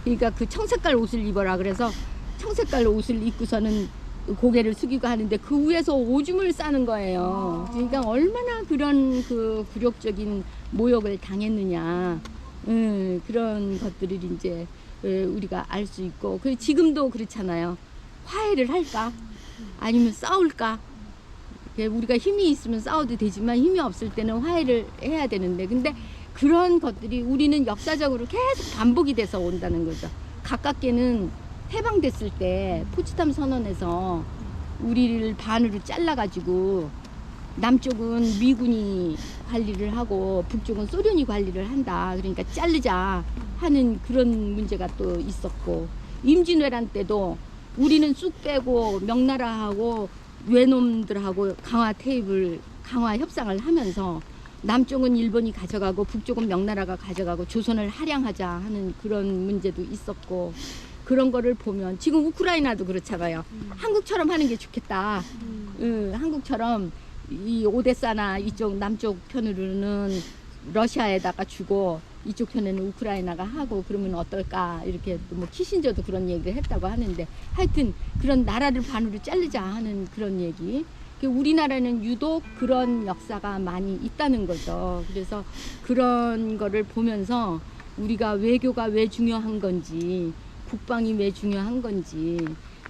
그러니까 그 청색깔 옷을 입어라. 그래서 청색깔 옷을 입고서는 고개를 숙이고 하는데 그 위에서 오줌을 싸는 거예요. 그러니까 얼마나 그런 그 굴욕적인 모욕을 당했느냐. 그런 것들을 이제 우리가 알 수 있고. 지금도 그렇잖아요. 화해를 할까? 아니면 싸울까? 우리가 힘이 있으면 싸워도 되지만 힘이 없을 때는 화해를 해야 되는데 근데 그런 것들이 우리는 역사적으로 계속 반복이 돼서 온다는 거죠. 가깝게는 해방됐을 때 포츠담 선언에서 우리를 반으로 잘라가지고 남쪽은 미군이 관리를 하고 북쪽은 소련이 관리를 한다. 그러니까 자르자 하는 그런 문제가 또 있었고 임진왜란 때도 우리는 쑥 빼고 명나라하고 외놈들하고 강화 협상을 하면서 남쪽은 일본이 가져가고 북쪽은 명나라가 가져가고 조선을 할양하자 하는 그런 문제도 있었고 그런 거를 보면 지금 우크라이나도 그렇잖아요. 한국처럼 하는 게 좋겠다. 한국처럼 이 오데사나 이쪽 남쪽 편으로는 러시아에다가 주고 이쪽 편에는 우크라이나가 하고 그러면 어떨까 이렇게 뭐 키신저도 그런 얘기를 했다고 하는데 하여튼 그런 나라를 반으로 자르자 하는 그런 얘기. 우리나라는 유독 그런 역사가 많이 있다는 거죠. 그래서 그런 거를 보면서 우리가 외교가 왜 중요한 건지 국방이 왜 중요한 건지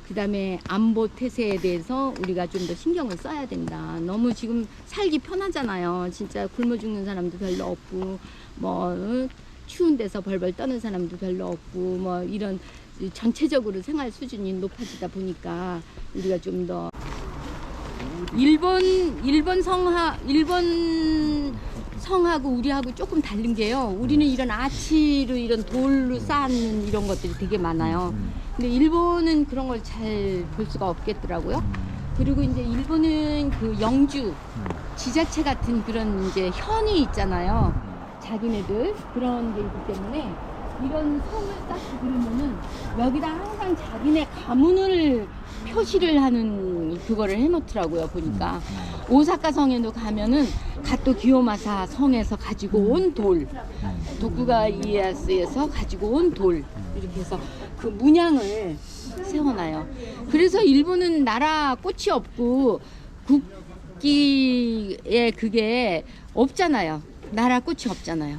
그 다음에 안보 태세에 대해서 우리가 좀 더 신경을 써야 된다. 너무 지금 살기 편하잖아요. 진짜 굶어 죽는 사람도 별로 없고 뭐 추운 데서 벌벌 떠는 사람도 별로 없고 뭐 이런 전체적으로 생활 수준이 높아지다 보니까 우리가 좀 더 일본 성하고 우리하고 조금 다른 게요. 우리는 이런 아치로 이런 돌로 쌓는 이런 것들이 되게 많아요. 근데 일본은 그런 걸 잘 볼 수가 없겠더라고요. 그리고 이제 일본은 그 영주 지자체 같은 그런 이제 현이 있잖아요. 자기네들 그런 게 있기 때문에 이런 성을 딱 그리면은 여기다 항상 자기네 가문을 표시를 하는 그거를 해놓더라고요. 보니까 오사카 성에도 가면은 가토 기요마사 성에서 가지고 온 돌, 도쿠가 이에야스에서 가지고 온 돌 이렇게 해서 그 문양을 세워놔요. 그래서 일본은 나라 꽃이 없고 국기에 그게 없잖아요. 나라 꽃이 없잖아요.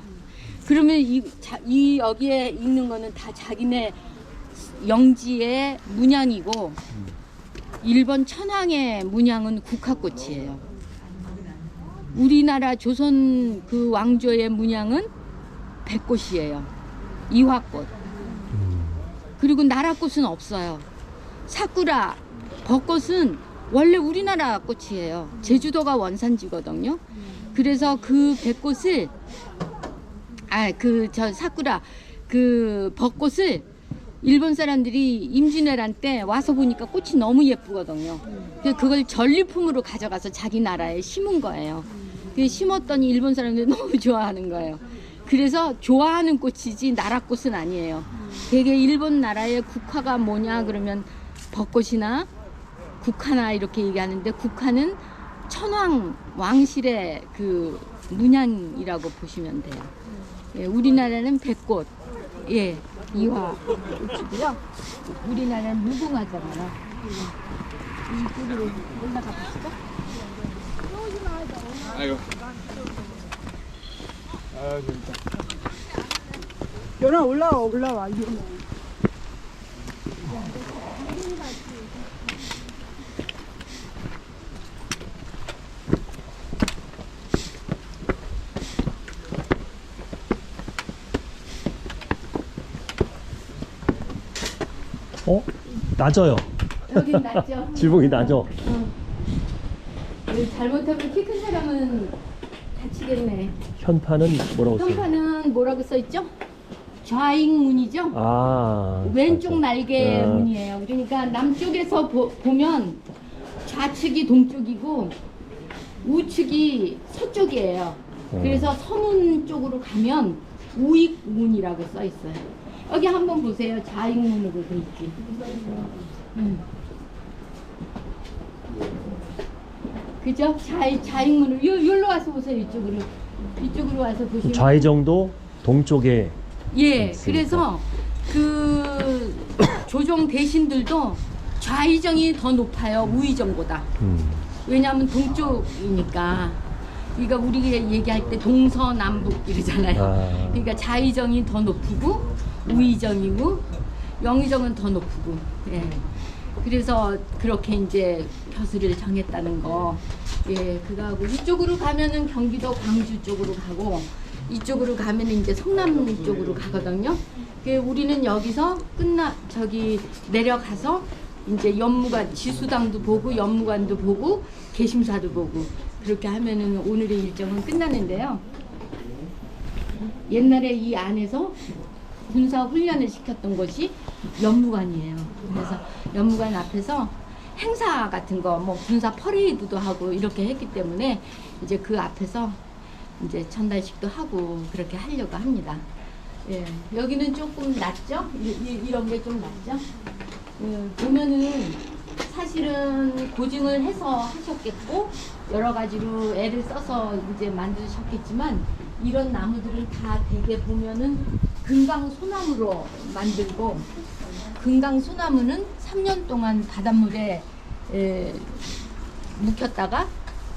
그러면 이 여기에 있는 거는 다 자기네 영지의 문양이고 일본 천황의 문양은 국화꽃이에요. 우리나라 조선 그 왕조의 문양은 백꽃이에요. 이화꽃. 그리고 나라꽃은 없어요. 사쿠라, 벚꽃은 원래 우리나라 꽃이에요. 제주도가 원산지거든요. 그래서 그 백꽃을 사쿠라 그 벚꽃을 일본 사람들이 임진왜란 때 와서 보니까 꽃이 너무 예쁘거든요. 그래서 그걸 전리품으로 가져가서 자기 나라에 심은 거예요. 그 심었더니 일본 사람들이 너무 좋아하는 거예요. 그래서 좋아하는 꽃이지 나라꽃은 아니에요. 되게 일본 나라의 국화가 뭐냐 그러면 벚꽃이나 국화나 이렇게 얘기하는데 국화는 천황 왕실의 그 문양이라고 보시면 돼요. 예, 우리나라는 백꽃, 예, 이화 꽃이고요. 우리나라는 무궁화잖아요. 이쪽으로 올라가 보시죠. 아이고. 아 진짜. 연아 올라와 이거. 어? 낮아요. 여긴 낮죠. 지붕이 낮아. 잘못하면 키 큰 사람은 다치겠네. 현판은 뭐라고 써요? 현판은 뭐라고 써있죠? 좌익문이죠? 아. 왼쪽 맞아. 날개 아. 문이에요. 그러니까 남쪽에서 보면 좌측이 동쪽이고 우측이 서쪽이에요. 그래서 서문 쪽으로 가면 우익문이라고 써 있어요. 여기 한번 보세요. 좌익문으로 돼 있지. 그죠? 좌익문으로 여기로 와서 보세요. 이쪽으로 와서 보시면 좌회정도 동쪽에 예, 있으니까. 그래서 그 조정 대신들도 좌의정이 더 높아요. 우의정보다. 왜냐하면 동쪽이니까. 그러니까 우리가 얘기할 때 동서남북 이러잖아요. 아. 그러니까 좌의정이 더 높고 우의정이고 영의정은 더 높고. 예. 그래서 그렇게 이제 벼슬을 정했다는 거. 예, 그거하고 이쪽으로 가면은 경기도 광주 쪽으로 가고 이쪽으로 가면 이제 성남 쪽으로 가거든요. 우리는 여기서 저기 내려가서 이제 연무관 지수당도 보고 연무관도 보고 개심사도 보고 그렇게 하면은 오늘의 일정은 끝나는데요. 옛날에 이 안에서 군사 훈련을 시켰던 곳이 연무관이에요. 그래서 연무관 앞에서 행사 같은 거, 뭐 군사 퍼레이드도 하고 이렇게 했기 때문에 이제 그 앞에서 이제 전달식도 하고 그렇게 하려고 합니다. 예, 여기는 조금 낮죠? 이런 게 좀 낮죠? 예, 보면은 사실은 고증을 해서 하셨겠고 여러 가지로 애를 써서 이제 만드셨겠지만 이런 나무들을 다 되게 보면은 금강소나무로 만들고 금강소나무는 3년 동안 바닷물에 묵혔다가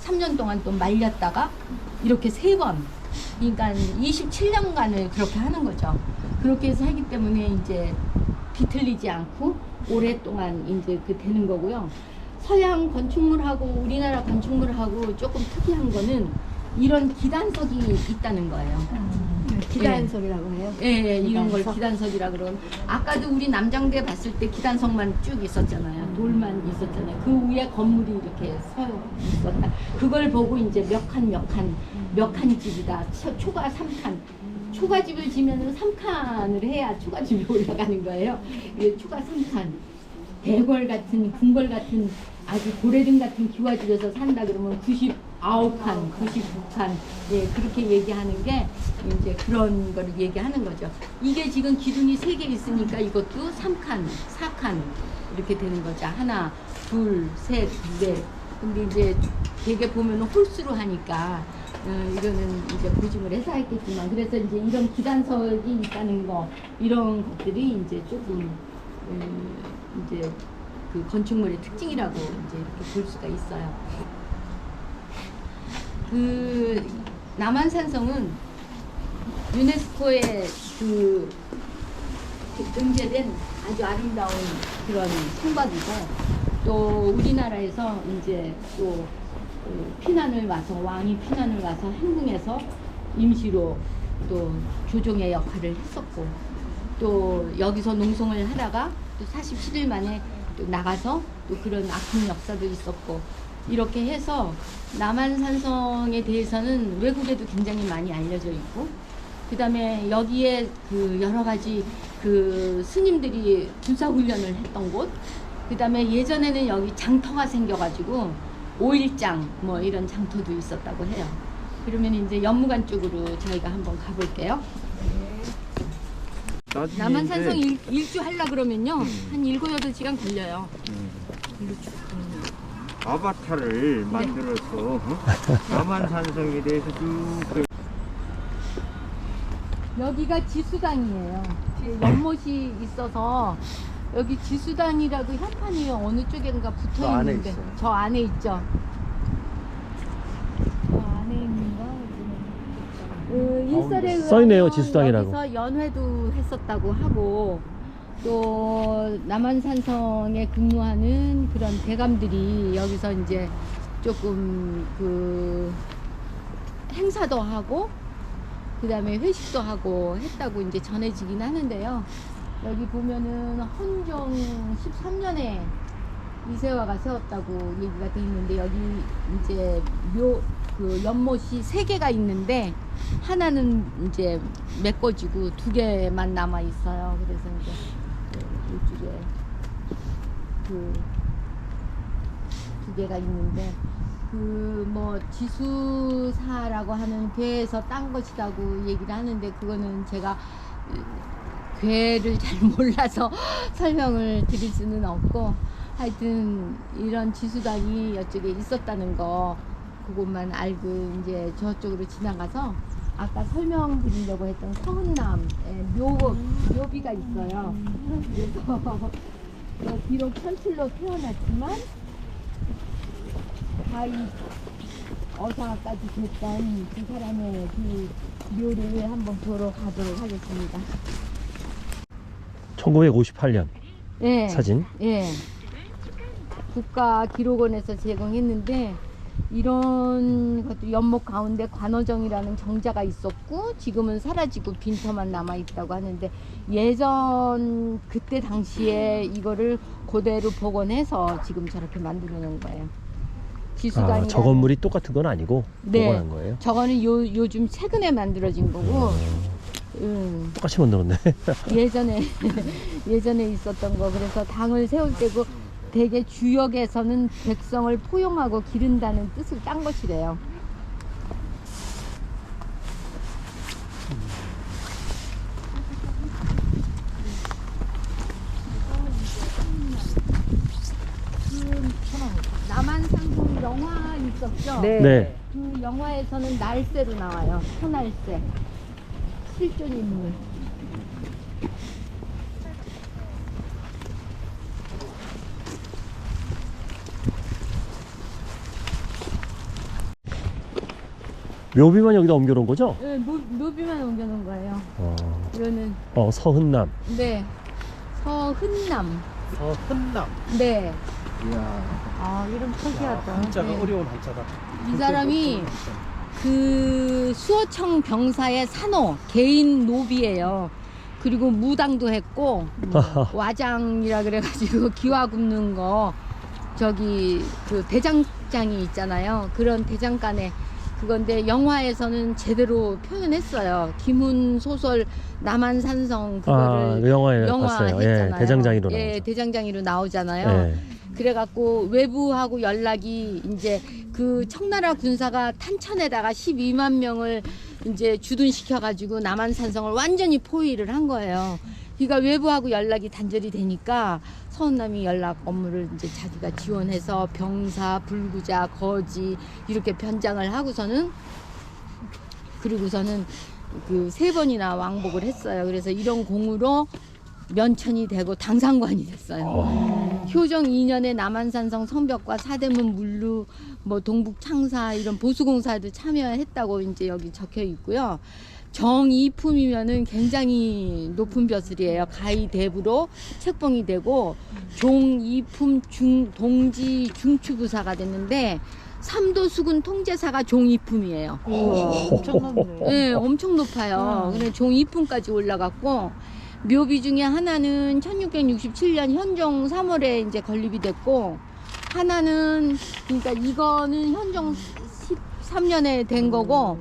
3년 동안 또 말렸다가 이렇게 3번 그러니까 27년간을 그렇게 하는 거죠. 그렇게 해서 하기 때문에 이제 비틀리지 않고 오랫동안 이제 그 되는 거고요. 서양 건축물하고 우리나라 건축물하고 조금 특이한 거는 이런 기단석이 있다는 거예요. 기단석이라고 해요. 예, 이런 걸 기단석이라고 그러고 아까도 우리 남장대 봤을 때 기단석만 쭉 있었잖아요. 돌만 있었잖아요. 그 위에 건물이 이렇게 서 있었다. 그걸 보고 이제 몇 칸 집이다. 초가 3칸. 초가집을 지면은 3칸을 해야 초가집이 올라가는 거예요. 이게 초가 3칸. 대궐 같은 궁궐 같은 아주 고래등 같은 기와집에서 산다 그러면 99칸, 99칸, 예, 그렇게 얘기하는 게 이제 그런 거를 얘기하는 거죠. 이게 지금 기둥이 3개 있으니까 이것도 3칸, 4칸 이렇게 되는 거죠. 하나, 둘, 셋, 넷. 근데 이제 되게 보면 홀수로 하니까 이거는 이제 고증을 해서 했겠지만 그래서 이제 이런 기단석이 있다는 거 이런 것들이 이제 조금 이제 그 건축물의 특징이라고 이제 이렇게 볼 수가 있어요. 그 남한산성은 유네스코에 그 등재된 아주 아름다운 그런 성곽이고 또 우리나라에서 이제 또 피난을 와서 왕이 피난을 와서 행궁에서 임시로 또 조종의 역할을 했었고 또 여기서 농성을 하다가 또 47일 만에 또 나가서 또 그런 아픈 역사도 있었고 이렇게 해서 남한산성에 대해서는 외국에도 굉장히 많이 알려져 있고 그 다음에 여기에 그 여러 가지 그 스님들이 군사훈련을 했던 곳 그 다음에 예전에는 여기 장터가 생겨가지고 5일장 뭐 이런 장터도 있었다고 해요. 그러면 이제 연무관 쪽으로 저희가 한번 가볼게요. 남한산성 일주 하려 그러면요 한 7, 8시간 걸려요. 아바타를 만들어서 남한산성에 대해서 쭉 여기가 지수당이에요. 연못이 있어서 여기 지수당이라고 현판이 어느 쪽인가 붙어 저 안에 있는데 있어요. 저 안에 있죠. 저 안에 있는가? 일설에 의하면 써있네요, 지수당이라고. 여기서 연회도 했었다고 하고 또 남한산성에 근무하는 그런 대감들이 여기서 이제 조금 그 행사도 하고 그 다음에 회식도 하고 했다고 이제 전해지긴 하는데요. 여기 보면은 헌종 13년에 이세화가 세웠다고 얘기가 돼 있는데 여기 이제 그 연못이 3개가 있는데 하나는 이제 메꿔지고 2개만 남아 있어요. 그래서 이제 이쪽에 그 2개가 있는데 그 뭐 지수사라고 하는 괴에서 딴 것이라고 얘기를 하는데 그거는 제가 괴를 잘 몰라서 설명을 드릴 수는 없고 하여튼 이런 지수단이 이쪽에 있었다는 거 그것만 알고 이제 저쪽으로 지나가서 아까 설명드리려고 했던 서은남의 묘비가 있어요. 그래서 비록 천칠로 태어났지만 가히 어사까지 됐던 그 사람의 그 묘를 한번 보러 가도록 하겠습니다. 1958년 예. 사진. 예. 국가기록원에서 제공했는데 이런 것도 연못 가운데 관어정이라는 정자가 있었고 지금은 사라지고 빈터만 남아 있다고 하는데 예전 그때 당시에 이거를 그대로 복원해서 지금 저렇게 만들어 놓은 거예요. 지수단이라는 저 건물이 똑같은 건 아니고 네. 복원한 거예요. 저거는 요즘 최근에 만들어진 거고 똑같이 만들었네. 예전에 있었던 거. 그래서 당을 세울 때고 대개 주역에서는 백성을 포용하고 기른다는 뜻을 딴 것이래요. 남한산성 영화 있었죠? 네. 그 영화에서는 날새로 나와요. 소날새. 실존 인물. 묘비만 여기다 옮겨놓은 거죠? 네, 묘비만 옮겨놓은 거예요. 이거는 서흔남. 네 서흔남. 서흔남. 네. 이야. 아 이름 특이하다. 한자가 네. 어려운 한자다. 이 사람이 그 수어청 병사의 산호 개인 노비예요. 그리고 무당도 했고 와장이라 그래가지고 기와 굽는 거 저기 그 대장장이 있잖아요. 그런 대장간에 그건데 영화에서는 제대로 표현했어요. 김훈 소설 남한산성 그거를 그 영화에 영화 봤어요. 했잖아요. 예, 대장장이로 예, 나오죠. 대장장이로 나오잖아요. 예. 그래갖고 외부하고 연락이 이제 그 청나라 군사가 탄천에다가 12만 명을 이제 주둔시켜가지고 남한산성을 완전히 포위를 한 거예요. 그러니까 외부하고 연락이 단절이 되니까 서운남이 연락 업무를 이제 자기가 지원해서 병사, 불구자, 거지 이렇게 변장을 하고서는 그리고서는 그 3번이나 왕복을 했어요. 그래서 이런 공으로 면천이 되고 당상관이 됐어요. 효정 2년에 남한산성 성벽과 사대문 물루 뭐 동북 창사 이런 보수공사에도 참여했다고 이제 여기 적혀 있고요. 정이품이면은 굉장히 높은 벼슬이에요. 가히 대부로 책봉이 되고 종이품 동지 중추부사가 됐는데 삼도수군 통제사가 종이품이에요. 엄청 높네. 네, 엄청 높아요. 그래 종이품까지 올라갔고 묘비 중에 하나는 1667년 현종 3월에 이제 건립이 됐고 하나는 그러니까 이거는 현종 13년에 된 거고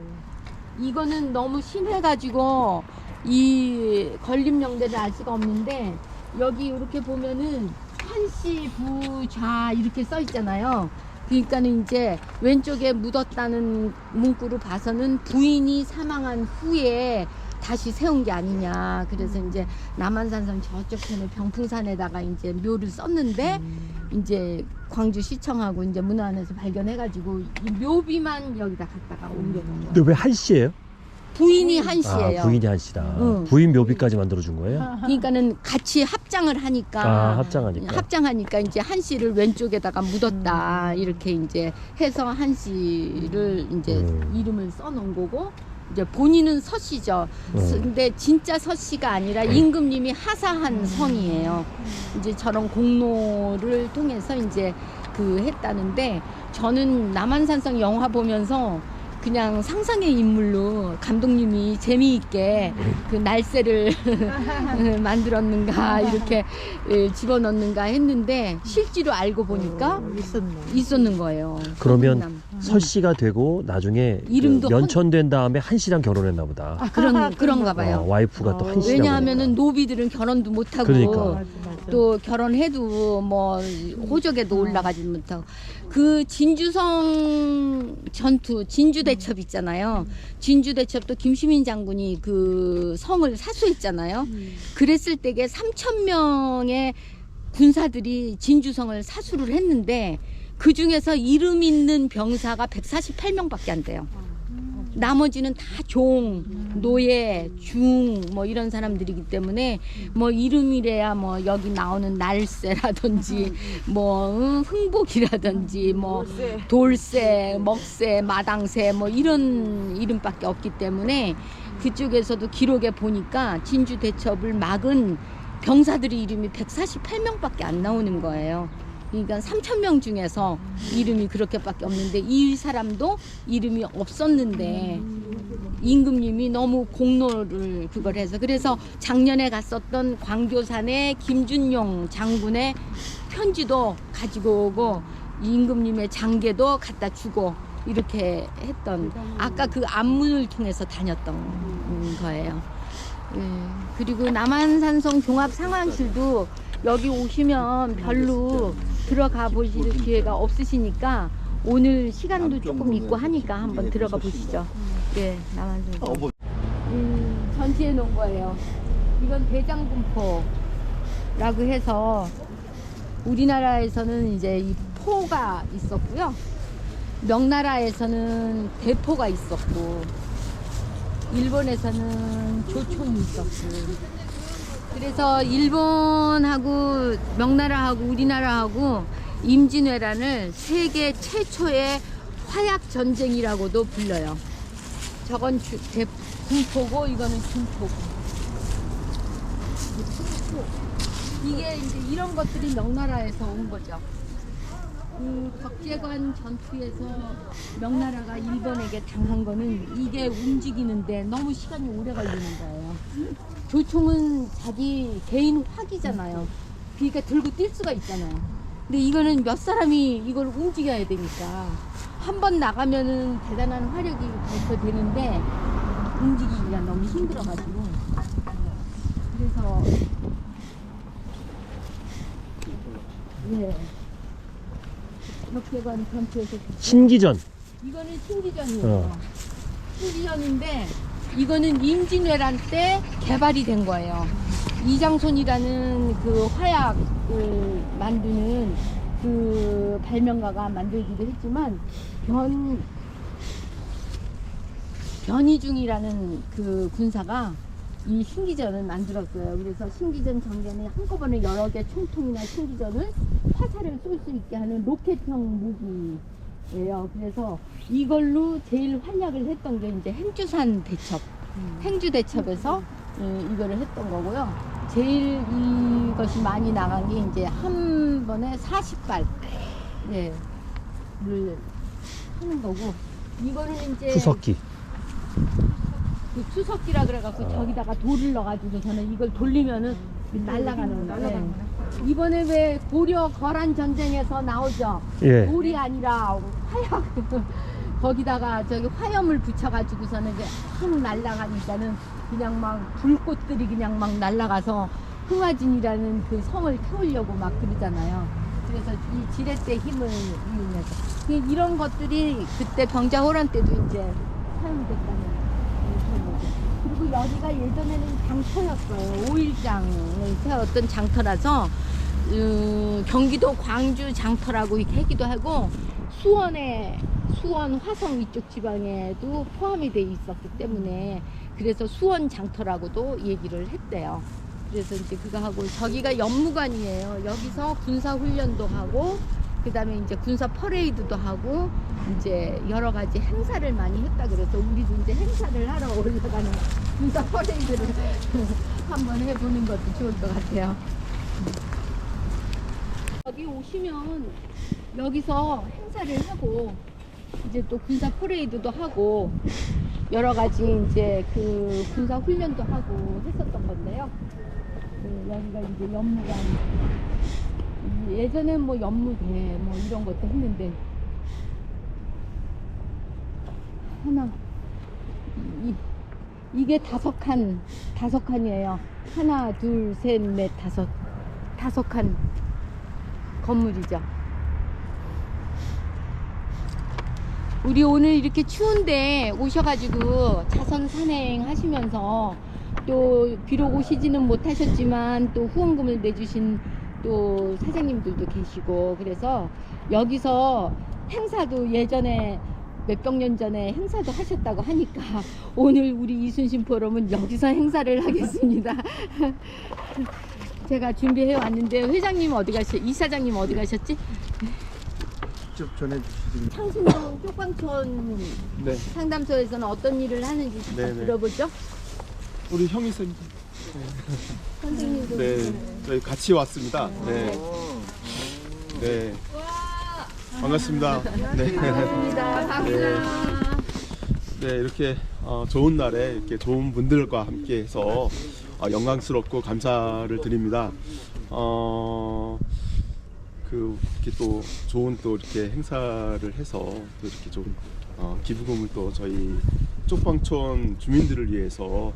이거는 너무 심해가지고 이 건립령대를 알 수가 없는데 여기 이렇게 보면은 한시 부좌 이렇게 써 있잖아요. 그러니까는 이제 왼쪽에 묻었다는 문구로 봐서는 부인이 사망한 후에 다시 세운 게 아니냐. 그래서 이제 남한산성 저쪽 편에 병풍산에다가 이제 묘를 썼는데 이제 광주시청하고 이제 문화원에서 발견해가지고 이 묘비만 여기다 갖다가 옮겨놓은 거예요. 근데 왜 한씨예요? 부인이 한씨예요. 아, 부인이 한씨다. 응. 부인 묘비까지 만들어준 거예요? 그러니까는 같이 합장을 하니까 아, 합장하니까. 합장하니까 이제 한씨를 왼쪽에다가 묻었다 이렇게 이제 해서 한씨를 이제 이름을 써놓은 거고 이제 본인은 서씨죠. 근데 진짜 서씨가 아니라 임금님이 하사한 성이에요. 이제 저런 공로를 통해서 이제 그 했다는데 저는 남한산성 영화 보면서 그냥 상상의 인물로 감독님이 재미있게 그 날새를 만들었는가 이렇게 집어넣는가 했는데 실제로 알고 보니까 있었는 거예요. 그러면 서동남. 설씨가 되고 나중에 이름도 그 면천된 다음에 한씨랑 결혼했나 보다. 그런가 봐요. 와이프가 또 한씨라고. 왜냐하면은 노비들은 결혼도 못하고 그러니까. 또 결혼해도 뭐 호적에도 올라가지 못하고 그 진주성 전투 진주대첩 있잖아요. 진주대첩도 김시민 장군이 그 성을 사수했잖아요. 그랬을 때에 3,000명의 군사들이 진주성을 사수를 했는데 그 중에서 이름 있는 병사가 148명밖에 안 돼요. 나머지는 다 종, 노예, 중 뭐 이런 사람들이기 때문에 뭐 이름이래야 뭐 여기 나오는 날새라든지 뭐 흥복이라든지 뭐 돌새, 먹새, 마당새 뭐 이런 이름밖에 없기 때문에 그쪽에서도 기록에 보니까 진주 대첩을 막은 병사들의 이름이 148명밖에 안 나오는 거예요. 그러니까 3,000명 중에서 이름이 그렇게밖에 없는데 이 사람도 이름이 없었는데 임금님이 너무 공로를 그걸 해서 그래서 작년에 갔었던 광교산의 김준용 장군의 편지도 가지고 오고 임금님의 장계도 갖다 주고 이렇게 했던 아까 그 안문을 통해서 다녔던 거예요. 그리고 남한산성 종합상황실도 여기 오시면 별로 들어가 보실 기회가 없으시니까 오늘 시간도 조금 있고 하니까 한번 들어가 보시죠. 예, 남한산성. 전시해 놓은 거예요. 이건 대장군포라고 해서 우리나라에서는 이제 이 포가 있었고요. 명나라에서는 대포가 있었고 일본에서는 조총이 있었고 그래서 일본하고 명나라하고 우리나라하고 임진왜란을 세계 최초의 화약 전쟁이라고도 불러요. 저건 군포고 이거는 준포고. 이게 이제 이런 것들이 명나라에서 온 거죠. 그 벽제관 전투에서 명나라가 일본에게 당한 거는 이게 움직이는데 너무 시간이 오래 걸리는 거예요. 조총은 자기 개인 화기잖아요. 그러니까 들고 뛸 수가 있잖아요. 근데 이거는 몇 사람이 이걸 움직여야 되니까 한 번 나가면은 대단한 화력이 발표되는데 움직이기가 너무 힘들어가지고 그래서 예. 벽제관 전투에서 신기전. 이거는 신기전이에요. 신기전인데 이거는 임진왜란 때 개발이 된 거예요. 이장손이라는 그 화약을 만드는 그 발명가가 만들기도 했지만 변희중이라는 그 군사가 이 신기전을 만들었어요. 그래서 신기전 전개는 한꺼번에 여러 개 총통이나 신기전을 화살을 쏠 수 있게 하는 로켓형 무기예요. 그래서 이걸로 제일 활약을 했던 게 이제 행주산 대첩, 행주 대첩에서 이거를 했던 거고요. 제일 이것이 많이 나간 게 이제 한 번에 40발 를 하는 거고 이거는 이제 투석기. 그 투석기라 그래갖고 저기다가 돌을 넣어가지고 저는 이걸 돌리면은 날아가는 거예요. 이번에 왜 고려 거란 전쟁에서 나오죠? 예. 돌이 아니라 화약 거기다가 저기 화염을 붙여가지고서는 이제 확 날아가니까는 그냥 막 불꽃들이 그냥 막 날아가서 흥화진이라는 그 성을 태우려고 막 그러잖아요. 그래서 이 지렛대 힘을 이용해서 이런 것들이 그때 병자호란 때도 이제 사용됐다는 그런 거죠. 그리고 여기가 예전에는 장터였어요. 오일장을 세웠던 장터라서 경기도 광주 장터라고 이렇게 하기도 하고 수원 화성 이쪽 지방에도 포함이 돼 있었기 때문에 그래서 수원 장터라고도 얘기를 했대요. 그래서 이제 그거 하고 저기가 연무관이에요. 여기서 군사 훈련도 하고 그다음에 이제 군사 퍼레이드도 하고 이제 여러 가지 행사를 많이 했다 그래서 우리도 이제 행사를 하러 올라가는 군사 퍼레이드를 한번 해보는 것도 좋을 것 같아요. 여기 오시면 여기서 행사를 하고 이제 또 군사 퍼레이드도 하고 여러 가지 이제 그 군사 훈련도 하고 했었던 건데요. 여기가 이제 연무관. 예전엔 뭐 연무대 뭐 이런 것도 했는데 하나 이게 다섯 칸이에요. 하나, 둘, 셋, 넷, 다섯 칸 건물이죠. 우리 오늘 이렇게 추운데 오셔가지고 자선 산행 하시면서 또 비록 오시지는 못하셨지만 또 후원금을 내주신 또 사장님들도 계시고 그래서 여기서 행사도 예전에 몇백 년 전에 행사도 하셨다고 하니까 오늘 우리 이순신 포럼은 여기서 행사를 하겠습니다. 제가 준비해 왔는데 회장님 어디 이사장님 어디 가셨지? 직접 전해주시면. 창신동 쪽방촌 네. 상담소에서는 어떤 일을 하는지 잠깐 네네. 들어보죠. 우리 형이 쌤. 선생님도 네, 저희 같이 왔습니다. 네, 네, 반갑습니다. 네, 반갑습니다. 감사합니다. 네, 이렇게 좋은 날에 이렇게 좋은 분들과 함께해서 영광스럽고 감사를 드립니다. 이렇게 또 좋은 또 이렇게 행사를 해서 또 이렇게 좀 기부금을 또 저희 쪽방촌 주민들을 위해서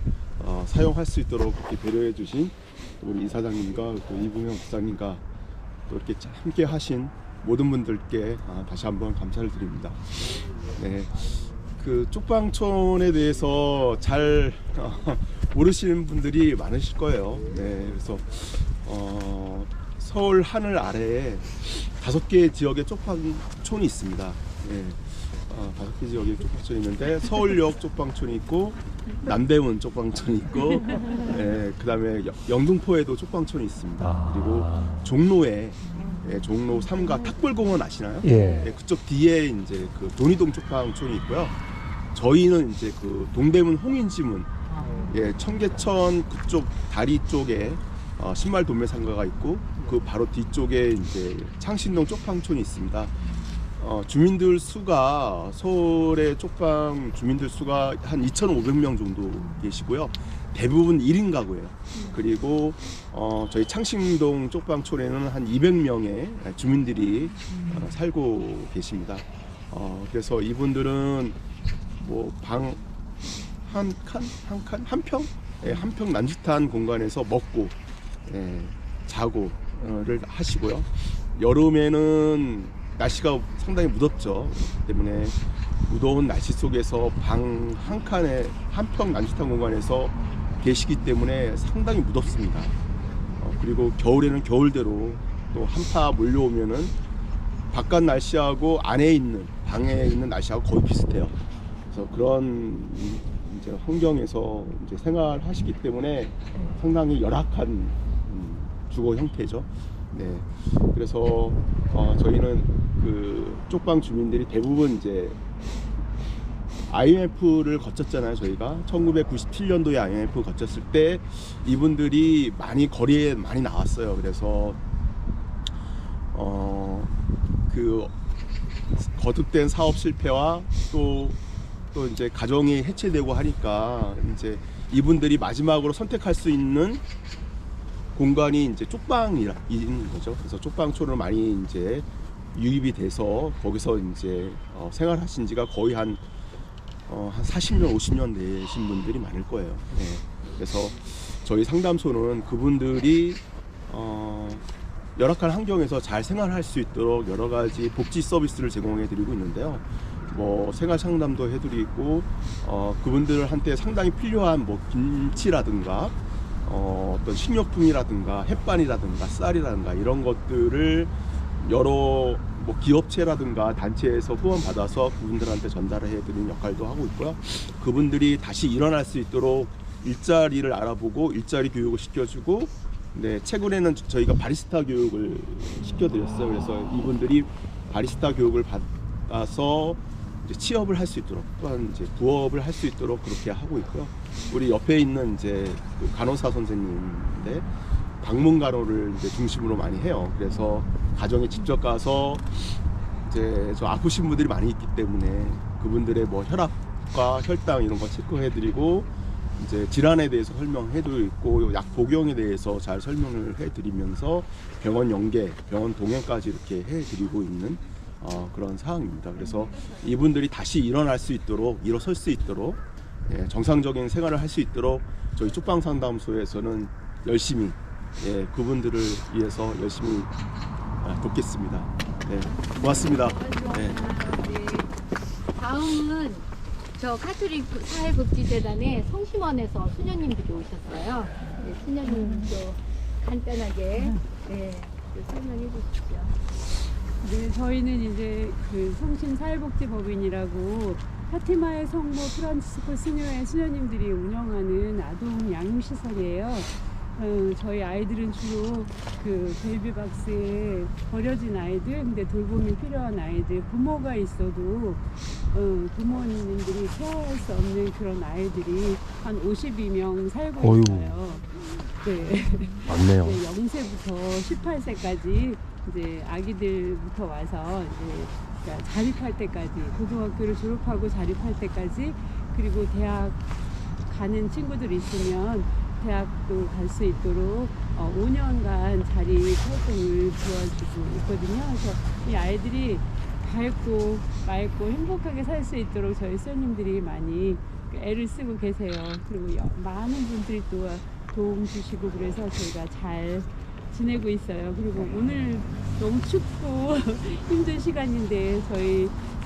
사용할 수 있도록 이렇게 배려해 주신 우리 이사장님과 또 이붕영 부장님과 또 이렇게 함께 하신 모든 분들께 다시 한번 감사를 드립니다. 네, 그 쪽방촌에 대해서 잘 모르시는 분들이 많으실 거예요. 네, 그래서 서울 하늘 아래에 5개의 지역의 쪽방촌이 있습니다. 네. 5개 지역에 쪽방촌이 있는데 서울역 쪽방촌이 있고 남대문 쪽방촌이 있고 그 다음에 영등포에도 쪽방촌이 있습니다. 그리고 종로에 종로 3가 탁월공원 아시나요? 예. 그쪽 뒤에 이제 그 돈이동 쪽방촌이 있고요. 저희는 이제 그 동대문 홍인지문 청계천 그쪽 다리 쪽에 신말 도매상가가 있고 그 바로 뒤쪽에 이제 창신동 쪽방촌이 있습니다. 주민들 수가 서울의 쪽방 주민들 수가 한 2,500명 정도 계시고요. 대부분 1인 가구예요. 그리고 저희 창신동 쪽방촌에는 한 200명의 주민들이 살고 계십니다. 그래서 이분들은 뭐 방 한 평 남짓한 공간에서 먹고 자고를 하시고요. 여름에는 날씨가 상당히 무덥죠. 그렇기 때문에 무더운 날씨 속에서 방 한 칸에 한 평 남짓한 공간에서 계시기 때문에 상당히 무덥습니다. 그리고 겨울에는 겨울대로 또 한파 몰려오면은 바깥 날씨하고 안에 있는 방에 있는 날씨하고 거의 비슷해요. 그래서 그런 이제 환경에서 이제 생활하시기 때문에 상당히 열악한 주거 형태죠. 네, 그래서 저희는 그 쪽방 주민들이 대부분 이제 IMF를 거쳤잖아요. 저희가 1997년도에 IMF 거쳤을 때 이분들이 많이 거리에 많이 나왔어요. 그래서 그 거듭된 사업 실패와 또 이제 가정이 해체되고 하니까 이제 이분들이 마지막으로 선택할 수 있는 공간이 이제 쪽방인 거죠. 그래서 쪽방촌을 많이 이제 유입이 돼서 거기서 이제 생활하신 지가 거의 한 40년, 50년 되신 분들이 많을 거예요. 네. 그래서 저희 상담소는 그분들이 열악한 환경에서 잘 생활할 수 있도록 여러 가지 복지 서비스를 제공해 드리고 있는데요. 뭐 생활 상담도 해드리고 그분들한테 상당히 필요한 뭐 김치라든가 어떤 식료품이라든가 햇반이라든가 쌀이라든가 이런 것들을 여러 뭐 기업체라든가 단체에서 후원 받아서 그분들한테 전달을 해드리는 역할도 하고 있고요. 그분들이 다시 일어날 수 있도록 일자리를 알아보고 일자리 교육을 시켜주고, 네, 최근에는 저희가 바리스타 교육을 시켜드렸어요. 그래서 이분들이 바리스타 교육을 받아서 이제 취업을 할 수 있도록, 또한 이제 부업을 할 수 있도록 그렇게 하고 있고요. 우리 옆에 있는 이제 그 간호사 선생님인데 방문 간호를 이제 중심으로 많이 해요. 그래서 가정에 직접 가서 이제 저 아프신 분들이 많이 있기 때문에 그분들의 뭐 혈압과 혈당 이런 거 체크해드리고, 이제 질환에 대해서 설명해드리고 있고, 약 복용에 대해서 잘 설명을 해드리면서 병원 연계, 병원 동행까지 이렇게 해드리고 있는 그런 상황입니다. 그래서 이분들이 다시 일어날 수 있도록, 일어설 수 있도록, 예, 정상적인 생활을 할 수 있도록 저희 쪽방상담소에서는 열심히, 예, 그분들을 위해서 열심히 돕겠습니다. 네, 고맙습니다. 네. 다음은 저 카톨릭 사회복지재단의 성심원에서 수녀님들이 오셨어요. 네, 수녀님도 간단하게 설명해 주시죠. 네, 저희는 이제 그 성심사회복지법인이라고 파티마의 성모 프란치스코 수녀회 수녀님들이 운영하는 아동 양육시설이에요. 저희 아이들은 주로 그 베이비박스에 버려진 아이들, 근데 돌봄이 필요한 아이들, 부모가 있어도 부모님들이 케어할 수 없는 그런 아이들이 한 52명 살고 어휴. 있어요. 네. 많네요. 0세부터 18세까지 이제 아기들부터 와서 이제 그러니까 자립할 때까지, 고등학교를 졸업하고 자립할 때까지, 그리고 대학 가는 친구들 있으면 대학도 갈 수 있도록 5년간 자립 활동을 도와주고 있거든요. 그래서 이 아이들이 밝고 맑고 행복하게 살 수 있도록 저희 수녀님들이 많이 애를 쓰고 계세요. 그리고 많은 분들이 또 도움 주시고, 그래서 저희가 잘 지내고 있어요. 그리고 오늘 너무 춥고 힘든 시간인데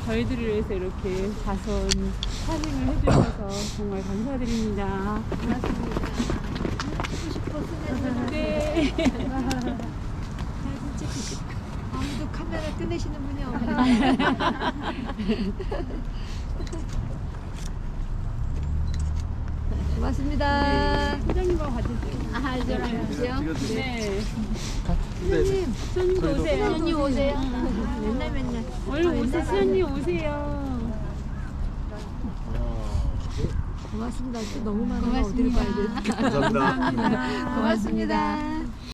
저희들을 위해서 이렇게 자선 찬양을 해주셔서 정말 감사드립니다. 고맙습니다. 하고 싶었으면 네. 아무도 카메라 꺼내시는 분이 없네. 고맙습니다. 소장님하고 같이 찍어요. 저랑 같이요? 네. 네. 수장님도 오세요. 수녀님 오세요. 맨날. 얼른 오세요. 수장님 오세요. 고맙습니다. 또 너무 많아서 어디로 가야 돼. 감사합니다. 고맙습니다.